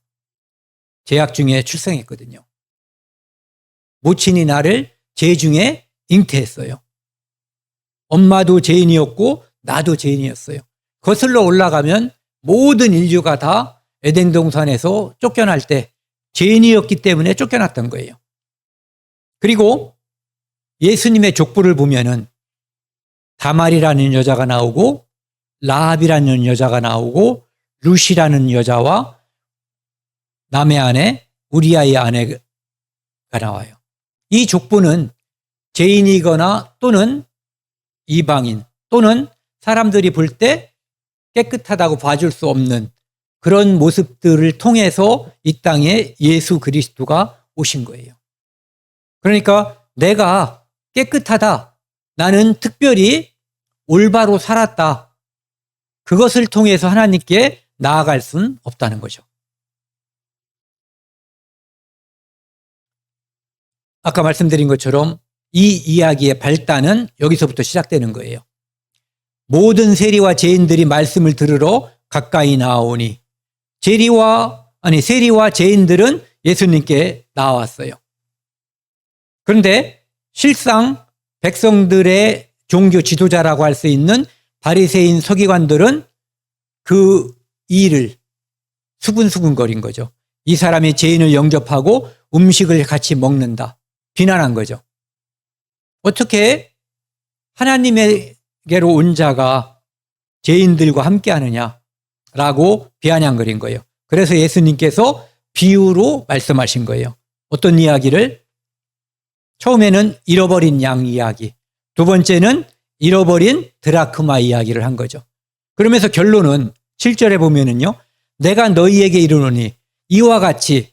죄악 중에 출생했거든요. 모친이 나를 죄 중에 잉태했어요. 엄마도 죄인이었고 나도 죄인이었어요. 거슬러 올라가면 모든 인류가 다 에덴 동산에서 쫓겨날 때 죄인이었기 때문에 쫓겨났던 거예요. 그리고 예수님의 족보를 보면은 다말이라는 여자가 나오고 라합이라는 여자가 나오고 룻이라는 여자와 남의 아내 우리아의 아내가 나와요. 이 족보는 죄인이거나 또는 이방인 또는 사람들이 볼 때 깨끗하다고 봐줄 수 없는 그런 모습들을 통해서 이 땅에 예수 그리스도가 오신 거예요. 그러니까 내가 깨끗하다, 나는 특별히 올바로 살았다, 그것을 통해서 하나님께 나아갈 수는 없다는 거죠. 아까 말씀드린 것처럼 이 이야기의 발단은 여기서부터 시작되는 거예요. 모든 세리와 죄인들이 말씀을 들으러 가까이 나오니 세리와 죄인들은 예수님께 나왔어요. 그런데 실상 백성들의 종교 지도자라고 할 수 있는 바리새인 서기관들은 그 일을 수근수근거린 거죠. 이 사람이 죄인을 영접하고 음식을 같이 먹는다. 비난한 거죠. 어떻게 하나님에게로 온 자가 죄인들과 함께 하느냐라고 비아냥거린 거예요. 그래서 예수님께서 비유로 말씀하신 거예요. 어떤 이야기를? 처음에는 잃어버린 양 이야기, 두 번째는 잃어버린 드라크마 이야기를 한 거죠. 그러면서 결론은 7절에 보면은요, 내가 너희에게 이르노니 이와 같이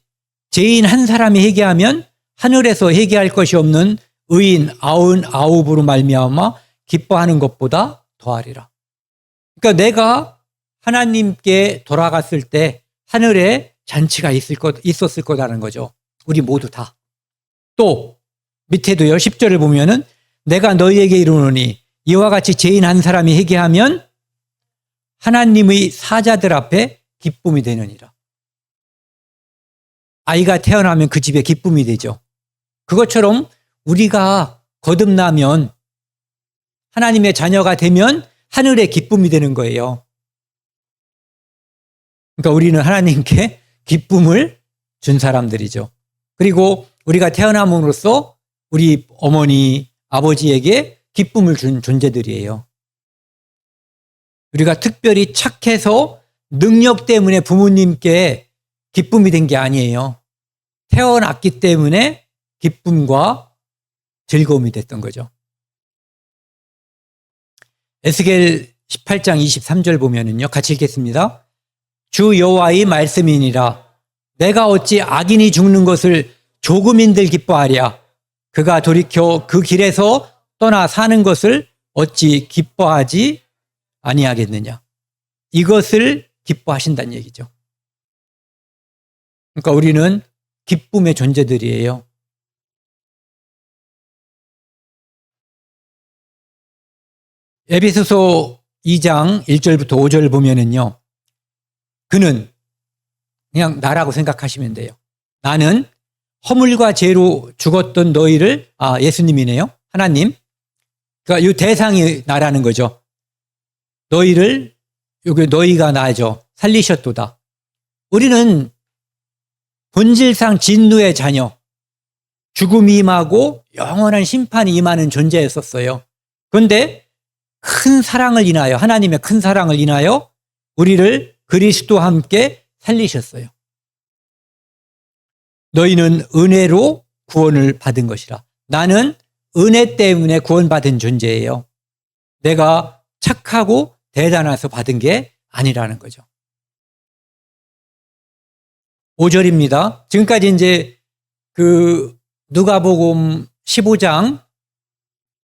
죄인 한 사람이 회개하면 하늘에서 회개할 것이 없는 의인 99으로 말미암아 기뻐하는 것보다 더하리라. 그러니까 내가 하나님께 돌아갔을 때 하늘에 잔치가 있었을 거라는 거죠. 우리 모두 다. 또 밑에도요, 10절을 보면은 내가 너희에게 이르노니 이와 같이 죄인 한 사람이 회개하면 하나님의 사자들 앞에 기쁨이 되느니라. 아이가 태어나면 그 집에 기쁨이 되죠. 그것처럼 우리가 거듭나면 하나님의 자녀가 되면 하늘에 기쁨이 되는 거예요. 그러니까 우리는 하나님께 기쁨을 준 사람들이죠. 그리고 우리가 태어남으로써 우리 어머니, 아버지에게 기쁨을 준 존재들이에요. 우리가 특별히 착해서 능력 때문에 부모님께 기쁨이 된 게 아니에요. 태어났기 때문에 기쁨과 즐거움이 됐던 거죠. 에스겔 18장 23절 보면은요, 같이 읽겠습니다. 주 여호와의 말씀이니라. 내가 어찌 악인이 죽는 것을 조금인들 기뻐하랴. 그가 돌이켜 그 길에서 떠나 사는 것을 어찌 기뻐하지 아니하겠느냐. 이것을 기뻐하신다는 얘기죠. 그러니까 우리는 기쁨의 존재들이에요. 에베소서 2장 1절부터 5절 보면은요. 그는 그냥 나라고 생각하시면 돼요. 나는 허물과 죄로 죽었던 너희를, 예수님이네요. 하나님. 그러니까 이 대상이 나라는 거죠. 너희를, 여기 너희가 나죠. 살리셨도다. 우리는 본질상 진노의 자녀, 죽음이 임하고 영원한 심판이 임하는 존재였었어요. 그런데 큰 사랑을 인하여, 하나님의 큰 사랑을 인하여 우리를 그리스도와 함께 살리셨어요. 너희는 은혜로 구원을 받은 것이라. 나는 은혜 때문에 구원받은 존재예요. 내가 착하고 대단해서 받은 게 아니라는 거죠. 5절입니다. 지금까지 이제 누가복음 15장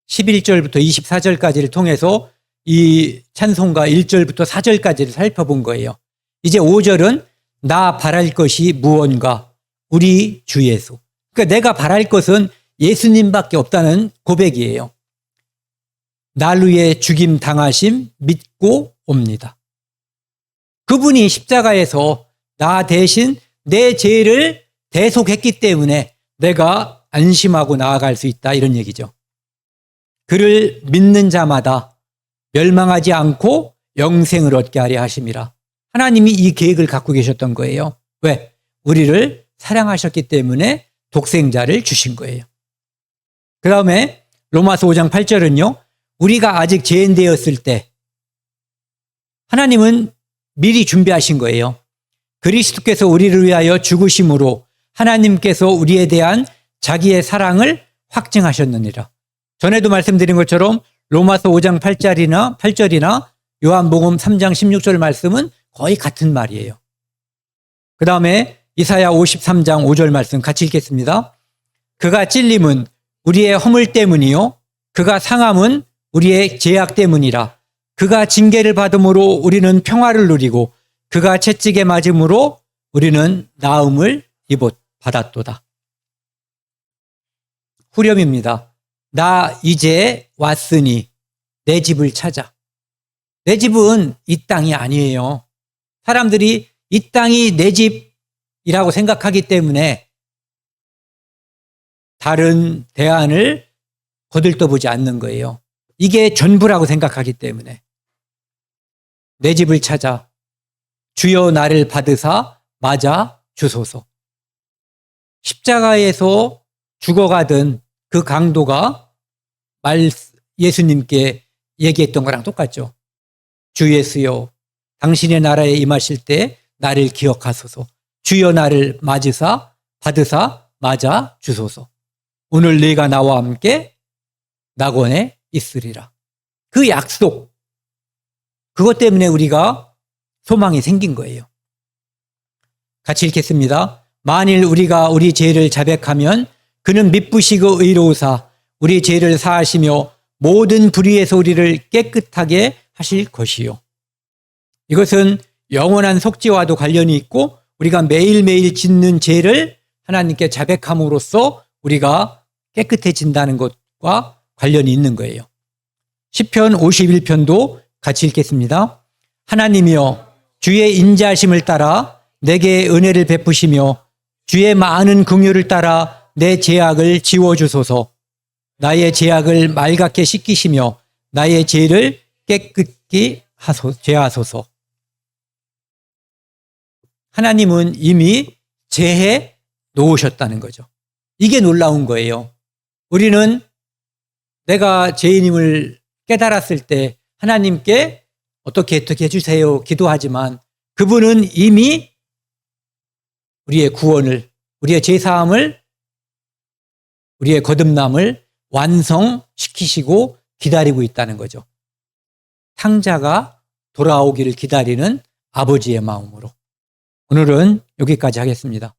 11절부터 24절까지를 통해서 이 찬송가 1절부터 4절까지를 살펴본 거예요. 이제 5절은 나 바랄 것이 무언가 우리 주 예수. 그러니까 내가 바랄 것은 예수님밖에 없다는 고백이에요. 날 위해 죽임 당하심 믿고 옵니다. 그분이 십자가에서 나 대신 내 죄를 대속했기 때문에 내가 안심하고 나아갈 수 있다, 이런 얘기죠. 그를 믿는 자마다 멸망하지 않고 영생을 얻게 하려 하심이라. 하나님이 이 계획을 갖고 계셨던 거예요. 왜? 우리를 사랑하셨기 때문에 독생자를 주신 거예요. 그 다음에 로마서 5장 8절은요. 우리가 아직 죄인되었을 때 하나님은 미리 준비하신 거예요. 그리스도께서 우리를 위하여 죽으심으로 하나님께서 우리에 대한 자기의 사랑을 확증하셨느니라. 전에도 말씀드린 것처럼 로마서 5장 8절이나 요한복음 3장 16절 말씀은 거의 같은 말이에요. 그 다음에 이사야 53장 5절 말씀 같이 읽겠습니다. 그가 찔림은 우리의 허물 때문이요 그가 상함은 우리의 죄악 때문이라. 그가 징계를 받음으로 우리는 평화를 누리고 그가 채찍에 맞음으로 우리는 나음을 받았도다. 후렴입니다. 나 이제 왔으니 내 집을 찾아. 내 집은 이 땅이 아니에요. 사람들이 이 땅이 내 집이라고 생각하기 때문에 다른 대안을 거들떠보지 않는 거예요. 이게 전부라고 생각하기 때문에. 내 집을 찾아 주여 나를 받으사 맞아 주소서. 십자가에서 죽어가던 그 강도가 예수님께 얘기했던 거랑 똑같죠. 주 예수여 당신의 나라에 임하실 때 나를 기억하소서. 주여 나를 받으사 맞아 주소서. 오늘 네가 나와 함께 낙원에 있으리라. 그 약속, 그것 때문에 우리가 소망이 생긴 거예요. 같이 읽겠습니다. 만일 우리가 우리 죄를 자백하면 그는 미쁘시고 의로우사 우리 죄를 사하시며 모든 불의에서 우리를 깨끗하게 하실 것이요. 이것은 영원한 속죄와도 관련이 있고 우리가 매일매일 짓는 죄를 하나님께 자백함으로써 우리가 깨끗해진다는 것과 관련이 있는 거예요. 시편 51편도 같이 읽겠습니다. 하나님이여 주의 인자하심을 따라 내게 은혜를 베푸시며 주의 많은 긍휼을 따라 내 죄악을 지워주소서. 나의 죄악을 맑게 씻기시며 나의 죄를 깨끗게 제하소서. 하나님은 이미 제해 놓으셨다는 거죠. 이게 놀라운 거예요. 우리는 내가 죄인임을 깨달았을 때 하나님께 어떻게 해주세요 기도하지만 그분은 이미 우리의 구원을, 우리의 죄사함을, 우리의 거듭남을 완성시키시고 기다리고 있다는 거죠. 탕자가 돌아오기를 기다리는 아버지의 마음으로. 오늘은 여기까지 하겠습니다.